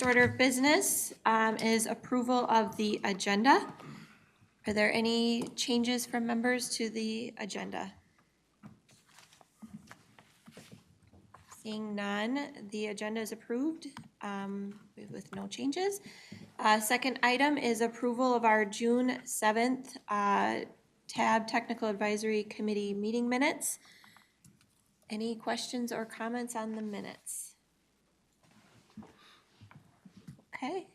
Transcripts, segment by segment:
first order of business is approval of the agenda. Are there any changes from members to the agenda? Seeing none, the agenda is approved with no changes. Second item is approval of our June 7th TAB Technical Advisory Committee meeting minutes. Any questions or comments on the minutes? Okay.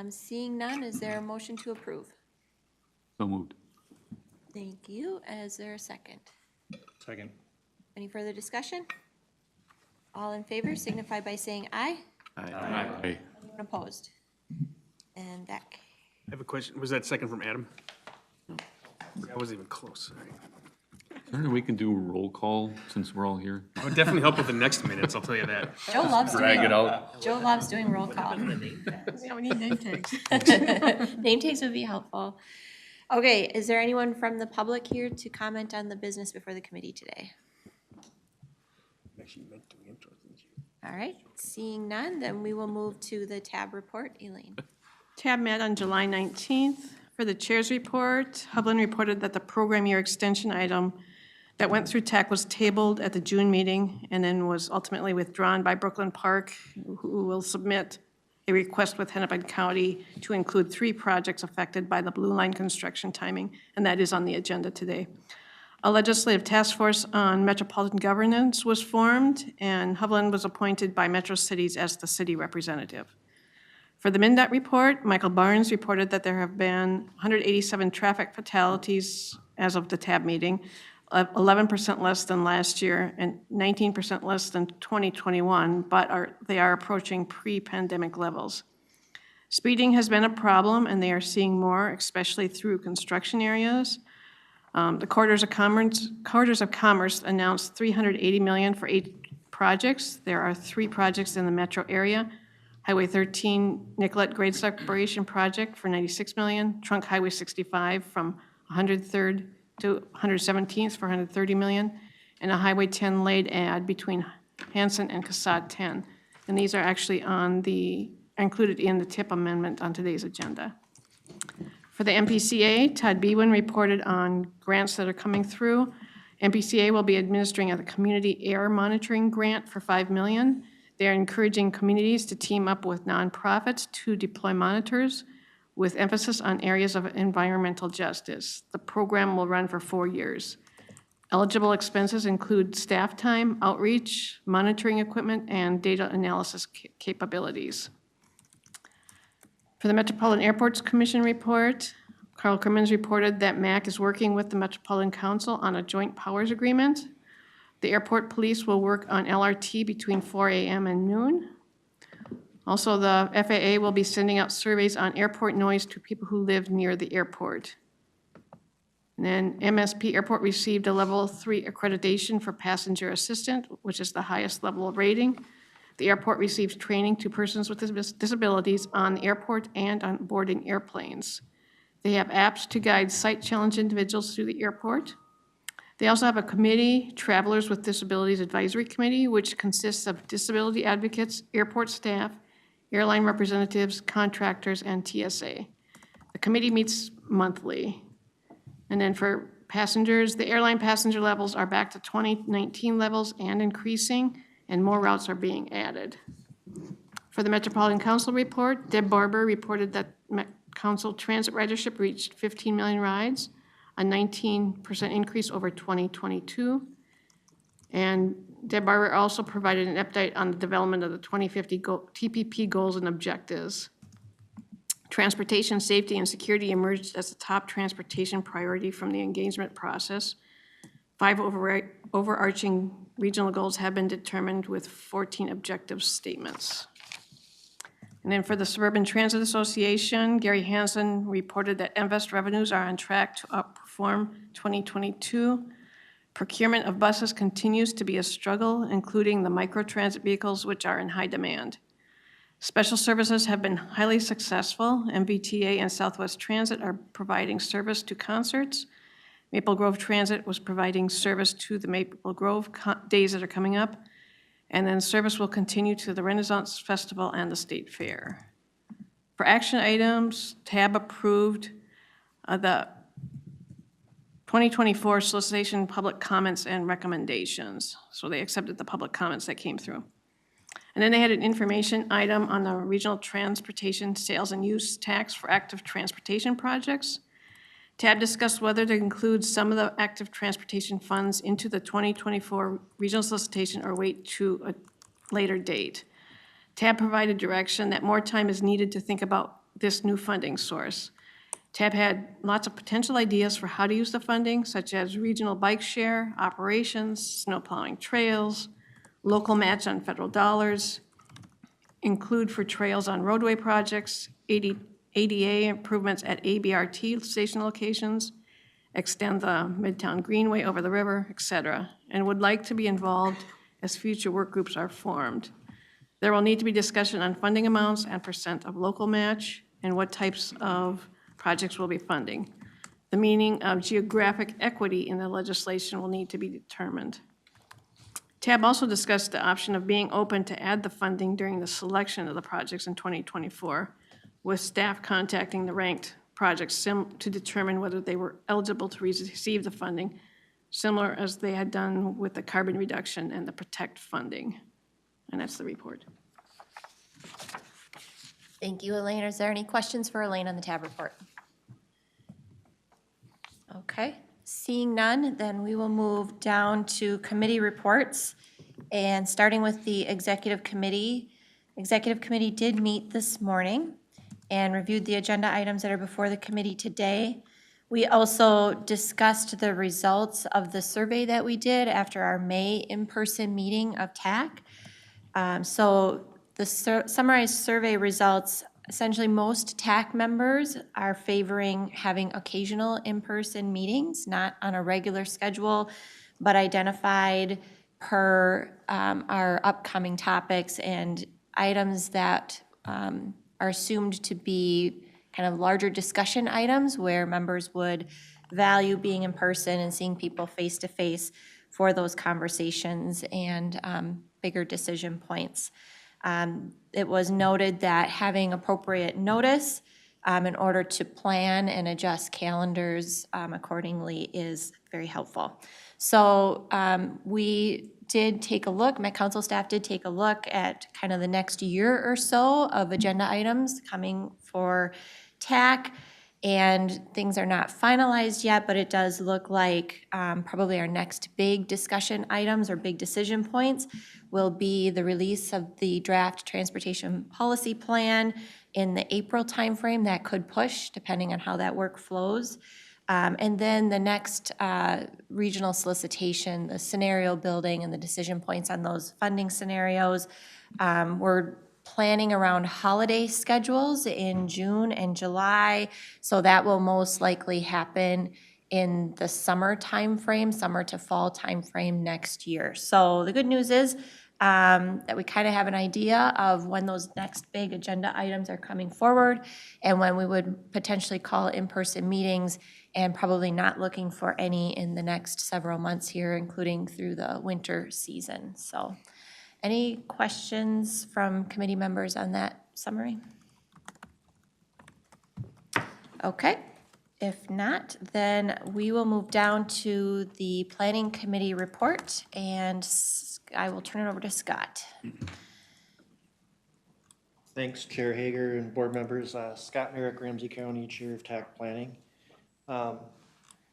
Seeing none, is there a motion to approve? So moved. Thank you. Is there a second? Second. Any further discussion? All in favor signify by saying aye. Aye. Anyone opposed? And that. I have a question. Was that second from Adam? That wasn't even close. Sorry. Is there any way we can do a roll call since we're all here? That would definitely help with the next minutes, I'll tell you that. Joe loves Drag doing it out. Joe loves doing roll call. Yeah, we need name tags. Name tags would be helpful. Okay, is there anyone from the public here to comment on the business before the committee today? All right, seeing none, then we will move to the TAB report. Elaine. TAB met on July 19th. For the chair's report, Hovland reported that the program year extension item that went through TAC was tabled at the June meeting and then was ultimately withdrawn by Brooklyn Park, who will submit a request with Hennepin County to include 3 projects affected by the Blue Line construction timing, and that is on the agenda today. A legislative task force on metropolitan governance was formed, and Hovland was appointed by Metro Cities as the city representative. For the MnDOT report, Michael Barnes reported that there have been 187 traffic fatalities as of the TAB meeting, 11% less than last year and 19% less than 2021, but they are approaching pre-pandemic levels. Speeding has been a problem, and they are seeing more, especially through construction areas. The Corridors of Commerce announced $380 million for 8 projects. There are 3 projects in the metro area. Highway 13 Nicollet Grade Separation Project for $96 million. Trunk Highway 65 from 103rd to 117th for $130 million. And a Highway 10 laid ad between Hanson and Casad 10. And these are actually included in the TIP amendment on today's agenda. For the MPCA, Todd Bewin reported on grants that are coming through. MPCA will be administering a community air monitoring grant for $5 million. They're encouraging communities to team up with nonprofits to deploy monitors with emphasis on areas of environmental justice. The program will run for 4 years. Eligible expenses include staff time, outreach, monitoring equipment, and data analysis capabilities. For the Metropolitan Airports Commission report, Karl Crimmins reported that MAC is working with the Metropolitan Council on a joint powers agreement. The airport police will work on LRT between 4 a.m. and noon. Also, the FAA will be sending out surveys on airport noise to people who live near the airport. And then MSP Airport received a level 3 accreditation for passenger assistant, which is the highest level of rating. The airport receives training to persons with disabilities on the airport and on boarding airplanes. They have apps to guide sight-challenged individuals through the airport. They also have a committee, Travelers with Disabilities Advisory Committee, which consists of disability advocates, airport staff, airline representatives, contractors, and TSA. The committee meets monthly. And then for passengers, the airline passenger levels are back to 2019 levels and increasing, and more routes are being added. For the Metropolitan Council report, Deb Barber reported that Council transit ridership reached 15 million rides, a 19% increase over 2022. And Deb Barber also provided an update on the development of the 2050 TPP goals and objectives. Transportation safety and security emerged as the top transportation priority from the engagement process. 5 overarching regional goals have been determined with 14 objective statements. And then for the Suburban Transit Association, Gary Hansen reported that Invest revenues are on track to outperform 2022. Procurement of buses continues to be a struggle, including the microtransit vehicles, which are in high demand. Special services have been highly successful. MBTA and Southwest Transit are providing service to concerts. Maple Grove Transit was providing service to the Maple Grove days that are coming up. And then service will continue to the Renaissance Festival and the State Fair. For action items, TAB approved the 2024 solicitation, public comments, and recommendations. So they accepted the public comments that came through. And then they had an information item on the regional transportation sales and use tax for active transportation projects. TAB discussed whether to include some of the active transportation funds into the 2024 regional solicitation or wait to a later date. TAB provided direction that more time is needed to think about this new funding source. TAB had lots of potential ideas for how to use the funding, such as regional bike share, operations, snow plowing trails, local match on federal dollars, include for trails on roadway projects, ADA improvements at ABRT station locations, extend the Midtown Greenway over the river, et cetera, and would like to be involved as future work groups are formed. There will need to be discussion on funding amounts and % of local match and what types of projects will be funding. The meaning of geographic equity in the legislation will need to be determined. TAB also discussed the option of being open to add the funding during the selection of the projects in 2024, with staff contacting the ranked projects to determine whether they were eligible to receive the funding, similar as they had done with the carbon reduction and the protect funding. And that's the report. Thank you, Elaine. Is there any questions for Elaine on the TAB report? Okay, seeing none, then we will move down to committee reports. And starting with the executive committee. Executive committee did meet this morning and reviewed the agenda items that are before the committee today. We also discussed the results of the survey that we did after our May in-person meeting of TAC. So the summarized survey results, essentially most TAC members are favoring having occasional in-person meetings, not on a regular schedule, but identified per our upcoming topics and items that are assumed to be kind of larger discussion items where members would value being in person and seeing people face to face for those conversations and bigger decision points. It was noted that having appropriate notice in order to plan and adjust calendars accordingly is very helpful. So we did take a look, my council staff did take a look at kind of the next year or so of agenda items coming for TAC, and things are not finalized yet, but it does look like probably our next big discussion items or big decision points will be the release of the draft transportation policy plan in the April timeframe. That could push depending on how that work flows. And then the next regional solicitation, the scenario building and the decision points on those funding scenarios. We're planning around holiday schedules in June and July, so that will most likely happen in the summer timeframe, summer to fall timeframe next year. So the good news is that we kind of have an idea of when those next big agenda items are coming forward and when we would potentially call in-person meetings, and probably not looking for any in the next several months here, including through the winter season. So any questions from committee members on that summary? Okay, if not, then we will move down to the planning committee report, and I will turn it over to Scott. Thanks, Chair Hager and board members. Scott Mareck, Ramsey County Chair of TAC Planning.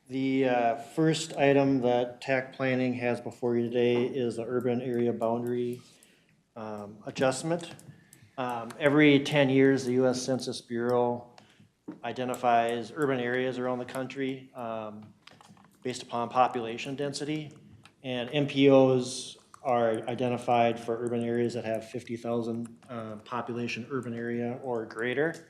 The first item that TAC Planning has before you today is the urban area boundary adjustment. Every 10 years, the U.S. Census Bureau identifies urban areas around the country based upon population density, and MPOs are identified for urban areas that have 50,000 population urban area or greater.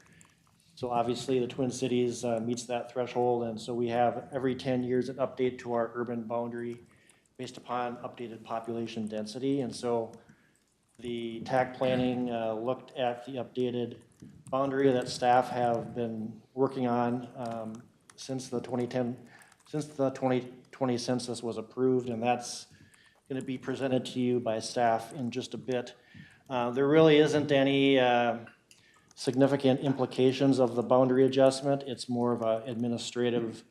So obviously the Twin Cities meets that threshold, and so we have every 10 years an update to our urban boundary based upon updated population density. And so the TAC planning looked at the updated boundary that staff have been working on since the 2020 census was approved, and that's going to be presented to you by staff in just a bit. There really isn't any significant implications of the boundary adjustment. It's more of an administrative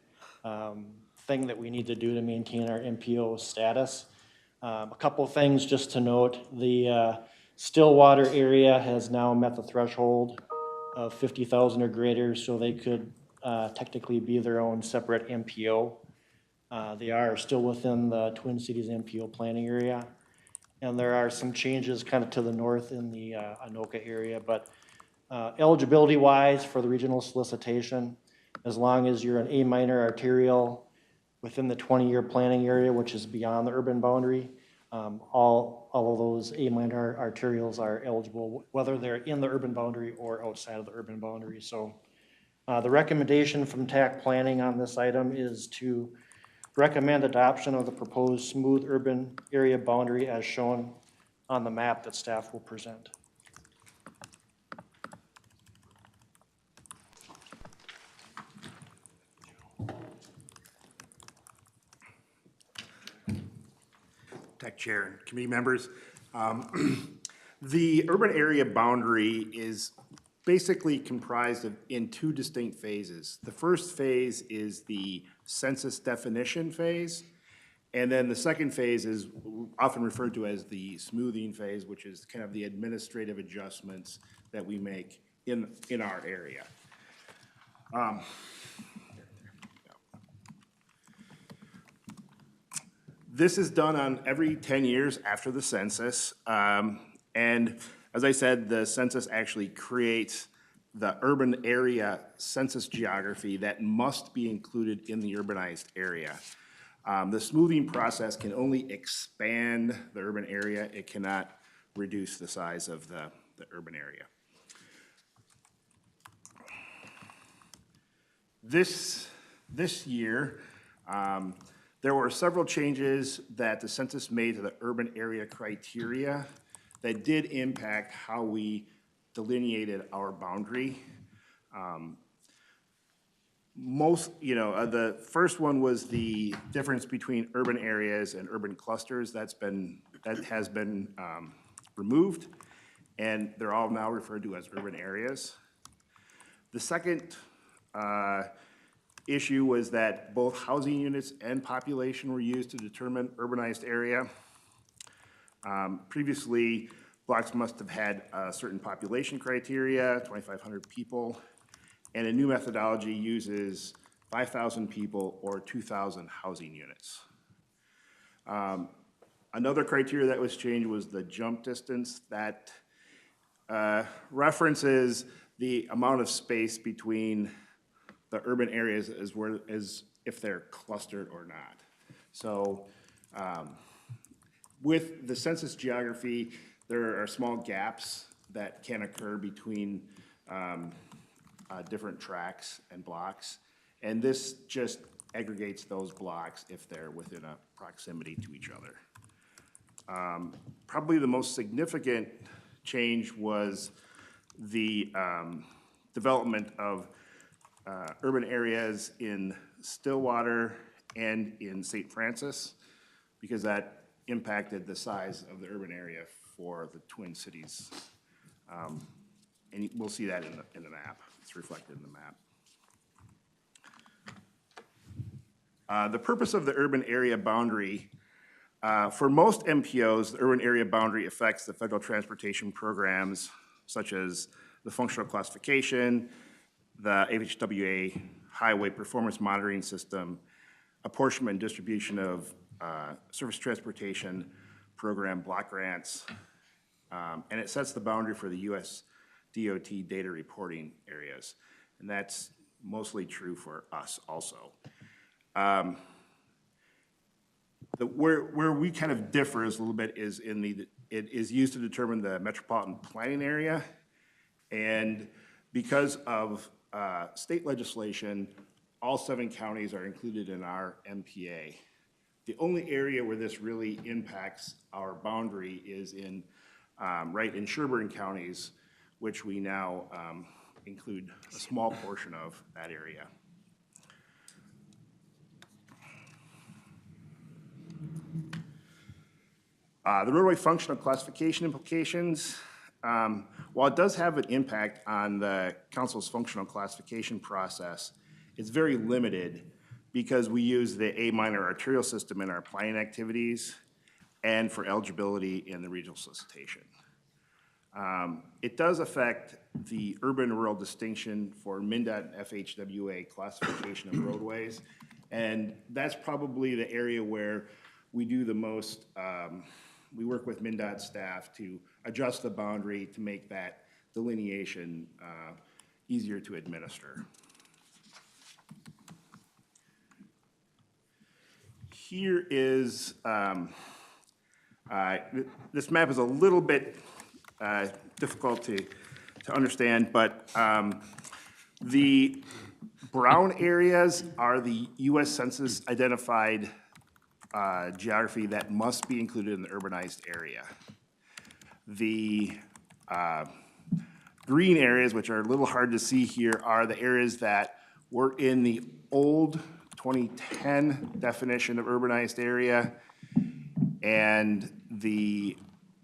thing that we need to do to maintain our MPO status. A couple of things just to note. The Stillwater area has now met the threshold of 50,000 or greater, so they could technically be their own separate MPO. They are still within the Twin Cities MPO planning area. And there are some changes kind of to the north in the Anoka area, but eligibility-wise for the regional solicitation, as long as you're an A minor arterial within the 20-year planning area, which is beyond the urban boundary, all of those A minor arterials are eligible, whether they're in the urban boundary or outside of the urban boundary. So the recommendation from TAC planning on this item is to recommend adoption of the proposed smooth urban area boundary as shown on the map that staff will present. Tech Chair and committee members. The urban area boundary is basically comprised of in two distinct phases. The first phase is the census definition phase, and then the second phase is often referred to as the smoothing phase, which is kind of the administrative adjustments that we make in our area. This is done on every 10 years after the census. And as I said, the census actually creates the urban area census geography that must be included in the urbanized area. The smoothing process can only expand the urban area. It cannot reduce the size of the urban area. This year, there were several changes that the census made to the urban area criteria that did impact how we delineated our boundary. The first one was the difference between urban areas and urban clusters. That has been removed, and they're all now referred to as urban areas. The second issue was that both housing units and population were used to determine urbanized area. Previously, blocks must have had a certain population criteria, 2,500 people, and a new methodology uses 5,000 people or 2,000 housing units. Another criteria that was changed was the jump distance that references the amount of space between the urban areas as if they're clustered or not. So with the census geography, there are small gaps that can occur between different tracts and blocks. And this just aggregates those blocks if they're within a proximity to each other. Probably the most significant change was the development of urban areas in Stillwater and in St. Francis, because that impacted the size of the urban area for the Twin Cities. And we'll see that in the map. It's reflected in the map. The purpose of the urban area boundary, for most MPOs, the urban area boundary affects the federal transportation programs such as the functional classification, the FHWA Highway Performance Monitoring System, apportionment and distribution of Surface Transportation Program block grants, and it sets the boundary for the U.S. DOT data reporting areas. And that's mostly true for us also. Where we kind of differ is a little bit is it is used to determine the metropolitan planning area. And because of state legislation, all 7 counties are included in our MPA. The only area where this really impacts our boundary is in Sherburne counties, which we now include a small portion of that area. The roadway functional classification implications, while it does have an impact on the council's functional classification process, it's very limited because we use the A minor arterial system in our planning activities and for eligibility in the regional solicitation. It does affect the urban-rural distinction for MnDOT and FHWA classification of roadways, and that's probably the area where we do the most, we work with MnDOT staff to adjust the boundary to make that delineation easier to administer. Here is, this map is a little bit difficult to understand, but the brown areas are the U.S. Census identified geography that must be included in the urbanized area. The green areas, which are a little hard to see here, are the areas that were in the old 2010 definition of urbanized area, and the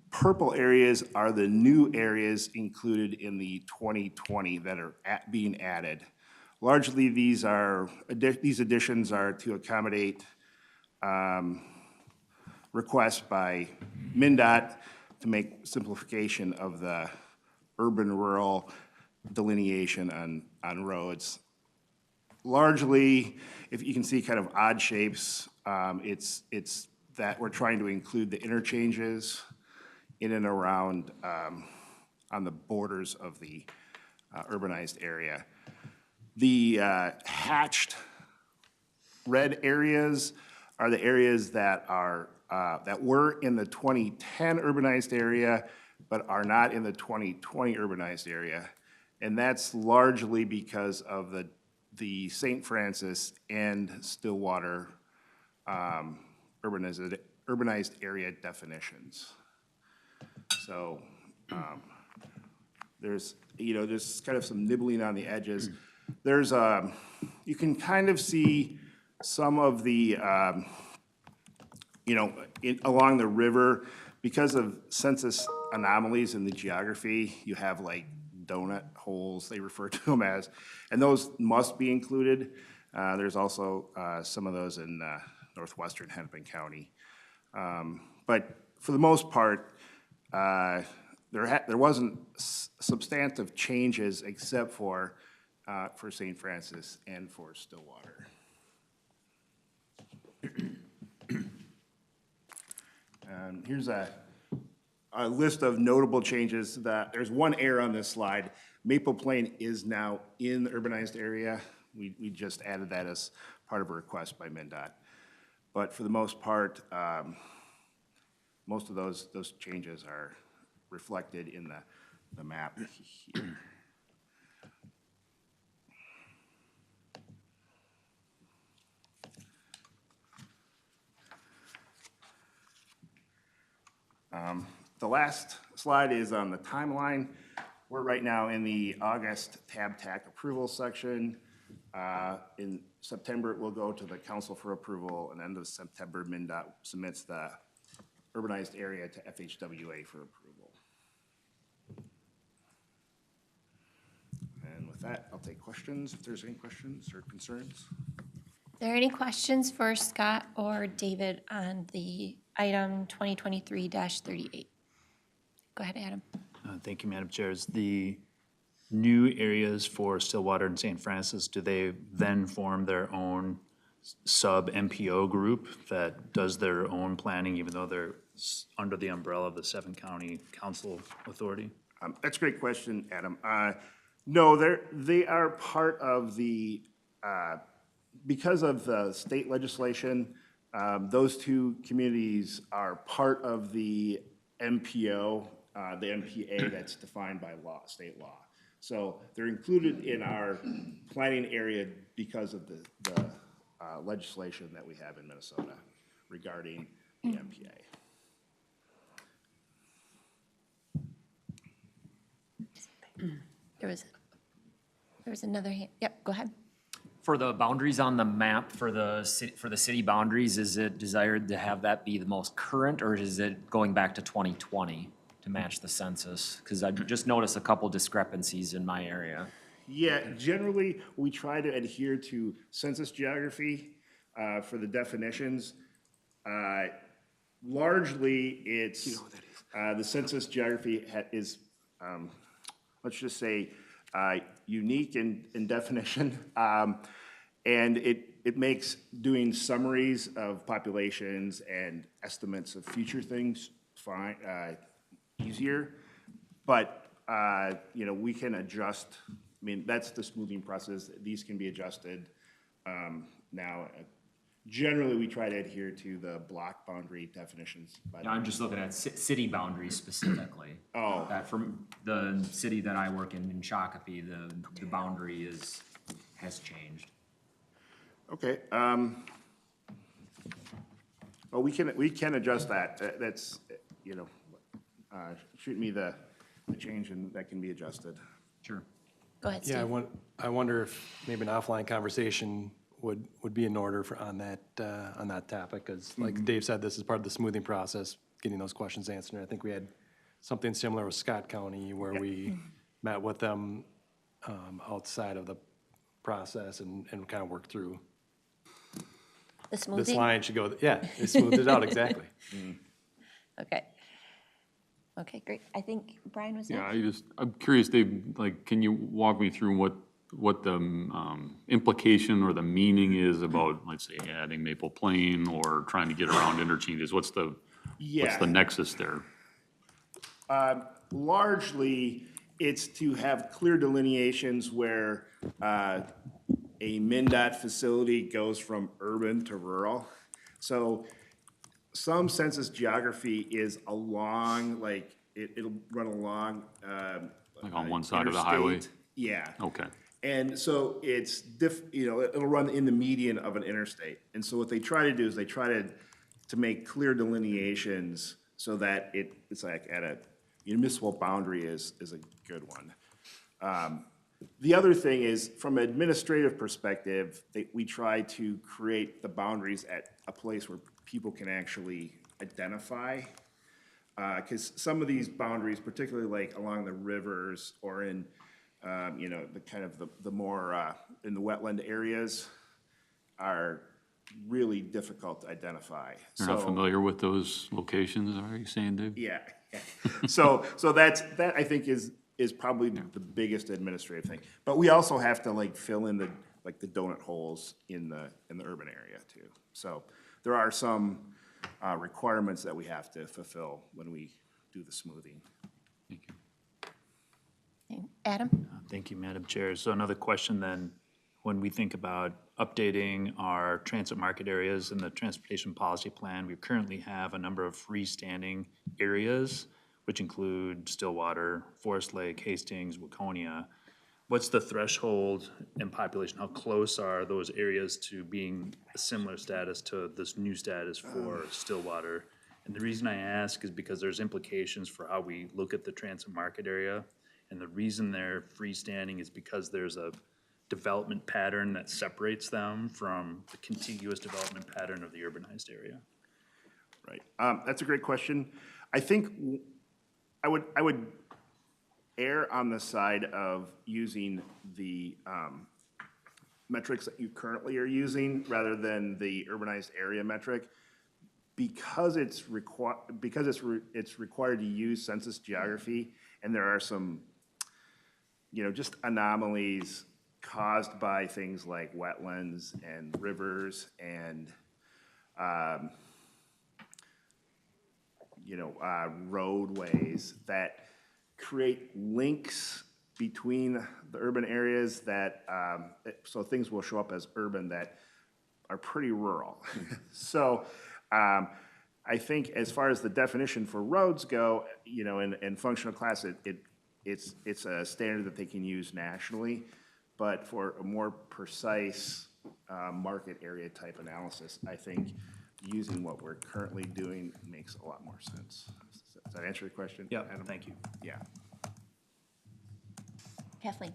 purple areas are the new areas included in the 2020 that are being added. Largely, these additions are to accommodate requests by MnDOT to make simplification of the urban-rural delineation on roads. Largely, if you can see kind of odd shapes, it's that we're trying to include the interchanges in and around on the borders of the urbanized area. The hatched red areas are the areas that are that were in the 2010 urbanized area, but are not in the 2020 urbanized area, and that's largely because of the St. Francis and Stillwater urbanized area definitions. So there's kind of some nibbling on the edges. There's you can kind of see some of the along the river, because of census anomalies in the geography, you have like donut holes, they refer to them as, and those must be included. There's also some of those in northwestern Hennepin County. But for the most part, there wasn't substantive changes except for St. Francis and for Stillwater. And here's a list of notable changes. There's one error on this slide. Maple Plain is now in the urbanized area. We just added that as part of a request by MnDOT. But for the most part, most of those changes are reflected in the map here. The last slide is on the timeline. We're right now in the August tab TAC approval section. In September, it will go to the council for approval, and end of September, MnDOT submits the urbanized area to FHWA for approval. And with that, I'll take questions if there's any questions or concerns. Are there any questions for Scott or David on the item 2023-38? Go ahead, Adam. Thank you, Madam Chair. Is the new areas for Stillwater and St. Francis, do they then form their own sub-MPO group that does their own planning, even though they're under the umbrella of the 7-county council authority? That's a great question, Adam. No, they are part of the, because of the state legislation, those two communities are part of the MPO, the MPA that's defined by law, state law. So they're included in our planning area because of the legislation that we have in Minnesota regarding the MPA. There was another hand. Yep, go ahead. For the boundaries on the map, for the city boundaries, is it desired to have that be the most current, or is it going back to 2020 to match the census? Because I've just noticed a couple discrepancies in my area. Yeah, generally, we try to adhere to census geography for the definitions. Largely, it's, the census geography is, let's just say, unique in definition. And it makes doing summaries of populations and estimates of future things fine, easier. But, you know, we can adjust. I mean, that's the smoothing process. These can be adjusted. Now, generally, we try to adhere to the block boundary definitions. But Now, I'm just looking at city boundaries specifically. Oh. From the city that I work in Shakopee, the boundary has changed. okay, well, we can adjust that. That's, you know, shoot me the change and that can be adjusted. Sure. Go ahead, Yeah, Steve. I wonder if maybe an offline conversation would be in order on that topic, because like Dave said, this is part of the smoothing process, getting those questions answered. I think we had something similar with Scott County, where we met with them outside of the process and kind of worked through. The This smoothing? line should go, yeah, it smoothed it out, exactly. Okay. Okay, great. I think Brian was next. Yeah, I'm curious, Dave, like, can you walk me through what the implication or the meaning is about, let's say, adding Maple Plain or trying to get around interchanges? What's the nexus there? Largely, it's to have clear delineations where a MnDOT facility goes from urban to rural. So some census geography is along, like, it'll run along. Like on one side of the highway? interstate. Yeah. Okay. And so it's you know, it'll run in the median of an interstate. And so what they try to do is they try to make clear delineations so that it's like at a municipal boundary is a good one. The other thing is, from an administrative perspective, we try to create the boundaries at a place where people can actually identify. Because some of these boundaries, particularly like along the rivers or in, you know, the kind of the more in the wetland areas, are really difficult to identify. You're not familiar with those locations, are you saying, Dave? Yeah. So that I think is probably the biggest administrative thing. But we also have to like fill in the donut holes in the urban area too. So there are some requirements that we have to fulfill when we do the smoothing. Thank you. Okay. Adam? Thank you, Madam Chair. So another question then, when we think about updating our transit market areas in the transportation policy plan, we currently have a number of freestanding areas, which include Stillwater, Forest Lake, Hastings, Waconia. What's the threshold in population? How close are those areas to being a similar status to this new status for Stillwater? And the reason I ask is because there's implications for how we look at the transit market area. And the reason they're freestanding is because there's a development pattern that separates them from the contiguous development pattern of the urbanized area. Right. That's a great question. I think I would err on the side of using the metrics that you currently are using rather than the urbanized area metric, because it's required to use census geography, and there are some, you know, just anomalies caused by things like wetlands and rivers and roadways that create links between the urban areas that, so things will show up as urban that are pretty rural. So I think as far as the definition for roads go, you know, in functional class, it's a standard that they can use nationally, but for a more precise market area type analysis, I think using what we're currently doing makes a lot more sense. Does that answer your question? Yeah, Adam? thank you. Yeah. Kathleen?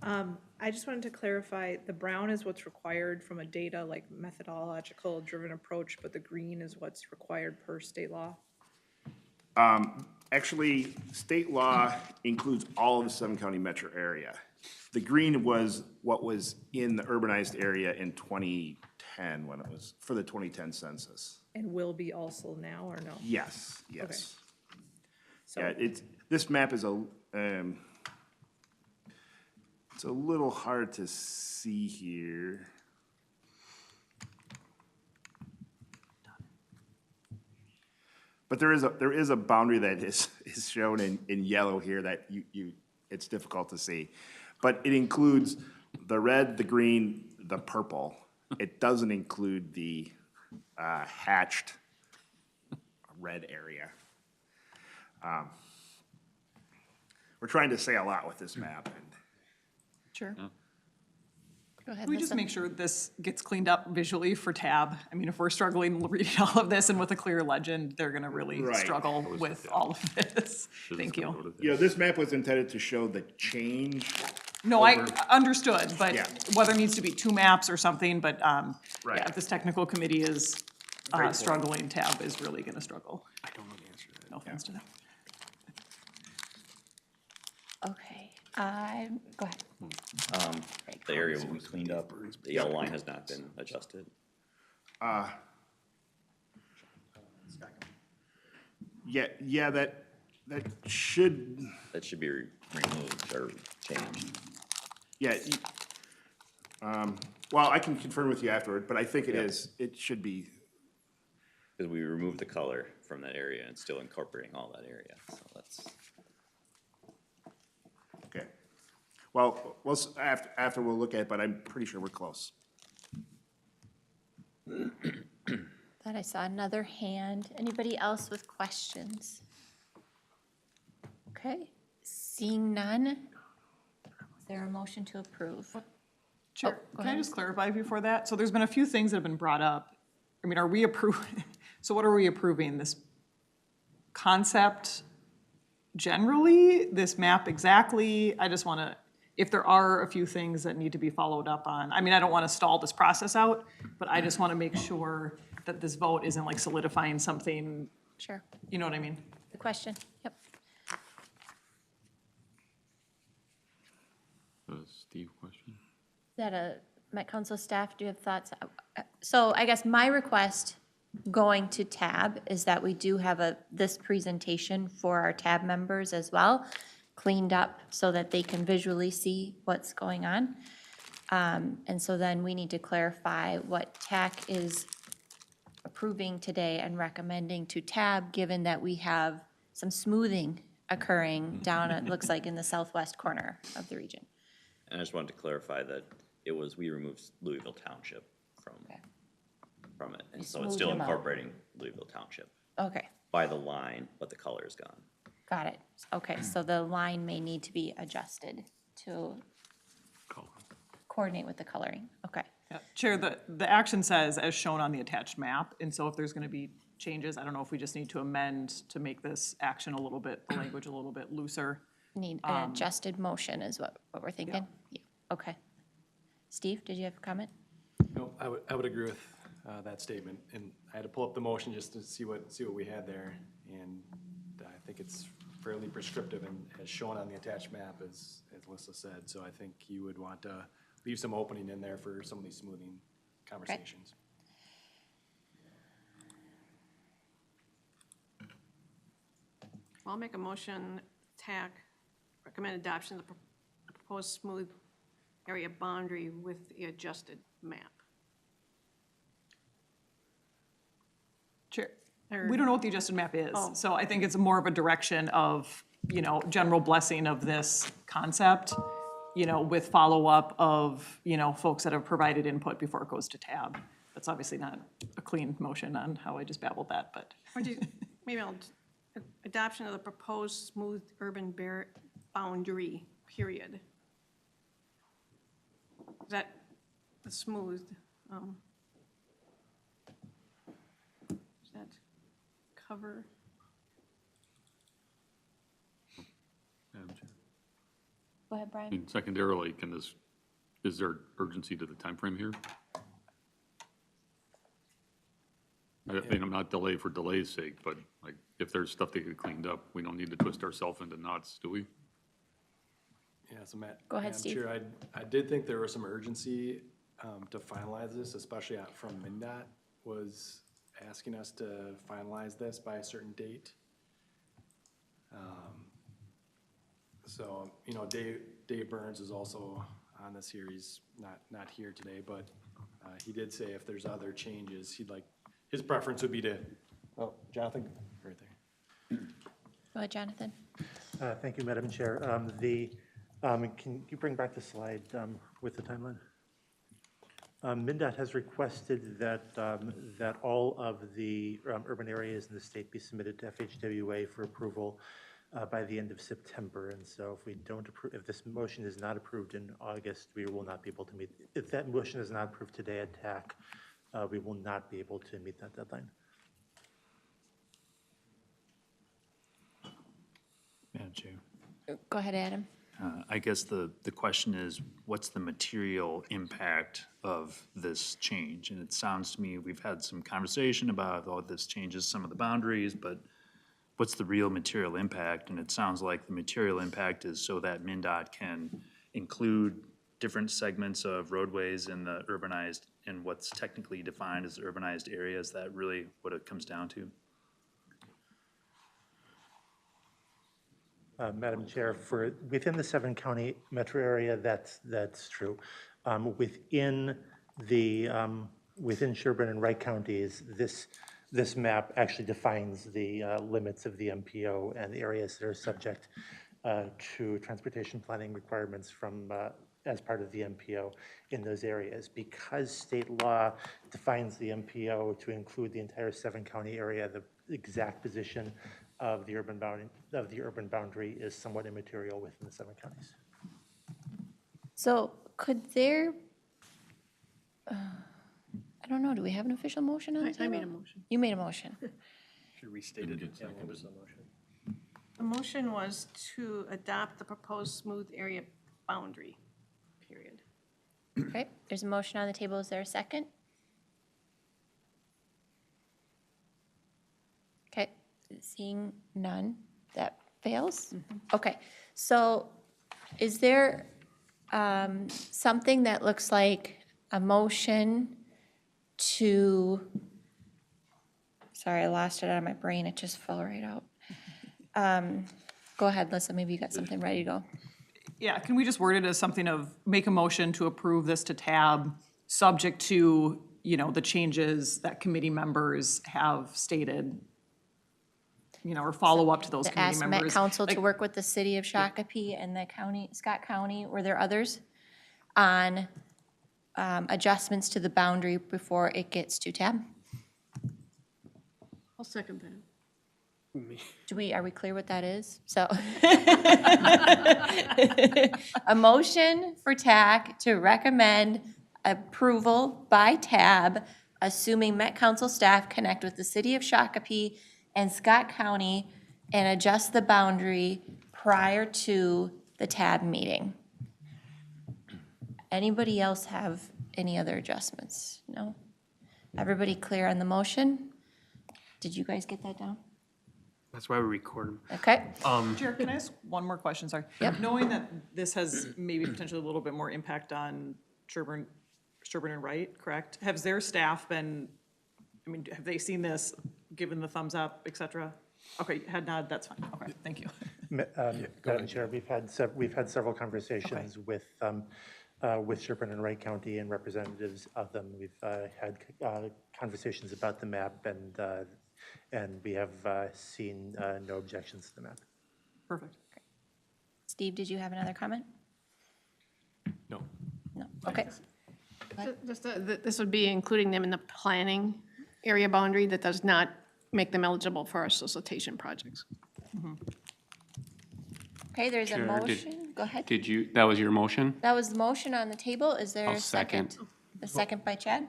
I just wanted to clarify, the brown is what's required from a data, like methodological driven approach, but the green is what's required per state law? Actually, state law includes all of the seven county metro area. The green was what was in the urbanized area in 2010, when it was, for the 2010 census. And will be also now, or no? Yes, yes. So, Yeah, this map is it's a little hard to see here. But there is a boundary that is shown in yellow here that it's difficult to see. But it includes the red, the green, the purple. It doesn't include the hatched red area. We're trying to say a lot with this map. Sure. Go ahead, Can we just Melissa. make sure this gets cleaned up visually for TAB? I mean, if we're struggling reading all of this and with a clear legend, they're gonna really Right. struggle with all of this. Thank you. You know, this map was intended to show the change. No, I understood, but Yeah. whether it needs to be two maps or something, but, Right. yeah, if this technical committee is struggling, TAB is really gonna struggle. I don't know the answer to that. No offense to them. Okay, go ahead. The area will be cleaned up, the yellow line has not been adjusted. Yeah, that should, That should be removed or changed. yeah. Well, I can confirm with you afterward, but I think it should be, Because we removed the color from that area and still incorporating all that area, so that's. okay. Well, after we'll look at it, but I'm pretty sure we're close. Thought I saw another hand. Anybody else with questions? Okay, seeing none. Is there a motion to approve? Sure. go Can I ahead. just clarify before that? So there's been a few things that have been brought up. I mean, are we approving, so what are we approving? This concept generally, this map exactly? I just want to, if there are a few things that need to be followed up on, I mean, I don't want to stall this process out, but I just want to make sure that this vote isn't like solidifying something, Sure, you know what I mean? the question, yep. Steve question? Is that Met Council staff, do you have thoughts? So I guess my request going to TAB is that we do have this presentation for our TAB members as well, cleaned up so that they can visually see what's going on. And so then we need to clarify what TAC is approving today and recommending to TAB, given that we have some smoothing occurring down, it looks like, in the southwest corner of the region. And I just wanted to clarify that we removed Louisville Township from it. And so smoothed it's still them out. incorporating Louisville Township Okay, by the line, but the color is gone. got it. Okay, so the line may need to be adjusted to coordinate with the coloring. Okay, Yeah. Chair, the action says as shown on the attached map, and so if there's gonna be changes, I don't know if we just need to amend to make this action a little bit, the language a little bit looser. need an adjusted motion is what we're thinking? Yeah. Okay. Steve, did you have a comment? No, I would agree with that statement, and I had to pull up the motion just to see what we had there, and I think it's fairly prescriptive and as shown on the attached map, as Alyssa said, so I think you would want to leave some opening in there for some of these smoothing conversations. I'll make a motion, TAC, recommend adoption of the proposed smooth area boundary with the adjusted map. Chair, we don't know what the adjusted map is, so I think it's more of a direction of, general blessing of this concept, with follow-up of, folks that have provided input before it goes to TAB. That's obviously not a clean motion on how I just babbled that, but. Or do you, maybe adoption of the proposed smooth urban boundary, period. Is that smooth? Does that cover? Go ahead, I Brian. mean, secondarily, is there urgency to the timeframe here? I mean, I'm not delay for delay's sake, but like, if there's stuff that get cleaned up, we don't need to twist ourselves into knots, do we? Yeah, so Matt. Go ahead, Madam Steve. Chair, I did think there was some urgency to finalize this, especially from MnDOT was asking us to finalize this by a certain date. So, you know, Dave Burns is also on this here. He's not here today, but he did say if there's other changes, his preference would be to, oh, Jonathan, right there. Go ahead, Jonathan. Thank you, Madam Chair. Can you bring back the slide with the timeline? MnDOT has requested that all of the urban areas in the state be submitted to FHWA for approval by the end of September. And so if we don't approve, if this motion is not approved in August, we will not be able to meet. If that motion is not approved today at TAC, we will not be able to meet that deadline. Madam Chair. Go ahead, Adam. I guess the question is, what's the material impact of this change? And it sounds to me, we've had some conversation about, oh, this changes some of the boundaries, but what's the real material impact? And it sounds like the material impact is so that MnDOT can include different segments of roadways in the urbanized, and what's technically defined as urbanized areas. That really what it comes down to? Madam Chair, within the 7-county metro area, that's true. Within Sherburne and Wright counties, this map actually defines the limits of the MPO and the areas that are subject to transportation planning requirements as part of the MPO in those areas. Because state law defines the MPO to include the entire 7-county area, the exact position of the urban boundary is somewhat immaterial within the 7 counties. So could there, I don't know, do we have an official motion on the table? I made a motion. You made a motion. Should restate it. Yeah, what was the motion? The motion was to adopt the proposed smooth area boundary, period. Okay, there's a motion on the table. Is there a second? Okay, seeing none, that fails. Okay, so is there something that looks like a motion to, sorry, I lost it out of my brain. It just fell right out. Go ahead, Lisa, maybe you got something ready to go. Yeah, can we just word it as something of, make a motion to approve this to tab, subject to, you know, the changes that committee members have stated, you know, or follow up to those To committee ask Met members. Council to Like, work with the city of Shakopee and the county, Scott County, were there others? On adjustments to the boundary before it gets to tab? I'll second that. Are we clear what that is? So. A motion for TAC to recommend approval by tab, assuming Met Council staff connect with the city of Shakopee and Scott County and adjust the boundary prior to the tab meeting. Anybody else have any other adjustments? No? Everybody clear on the motion? Did you guys get that down? That's why we record them. Okay. Chair, can I ask one more question? Sorry. Yep. Knowing that this has maybe potentially a little bit more impact on Sherburne and Wright, correct? Has their staff been, I mean, have they seen this, given the thumbs up, et cetera? Okay, head nod, that's fine. Okay, thank you. Madam Chair, we've had several conversations with Sherburne and Wright County and representatives of them. We've had conversations about the map, and we have seen no objections to the map. Perfect. Steve, did you have another comment? No. No, okay. This would be including them in the planning area boundary that does not make them eligible for our solicitation projects. Okay, there's a Chair, motion. Go ahead. That was your motion? That was the motion on the table. Is there I'll a second? A second by Chad?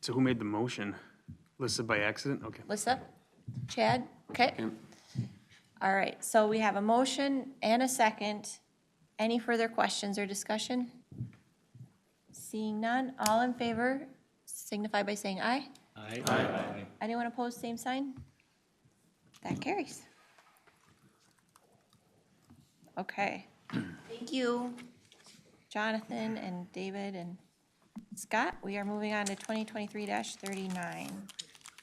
So who made the motion? Listed by accident? Okay. Lisa? Chad? Okay. All right, so we have a motion and a second. Any further questions or discussion? Seeing none, all in favor signify by saying aye. Aye. Anyone opposed, same sign? That carries. Okay, thank you, Jonathan and David and Scott. We are moving on to 2023-39.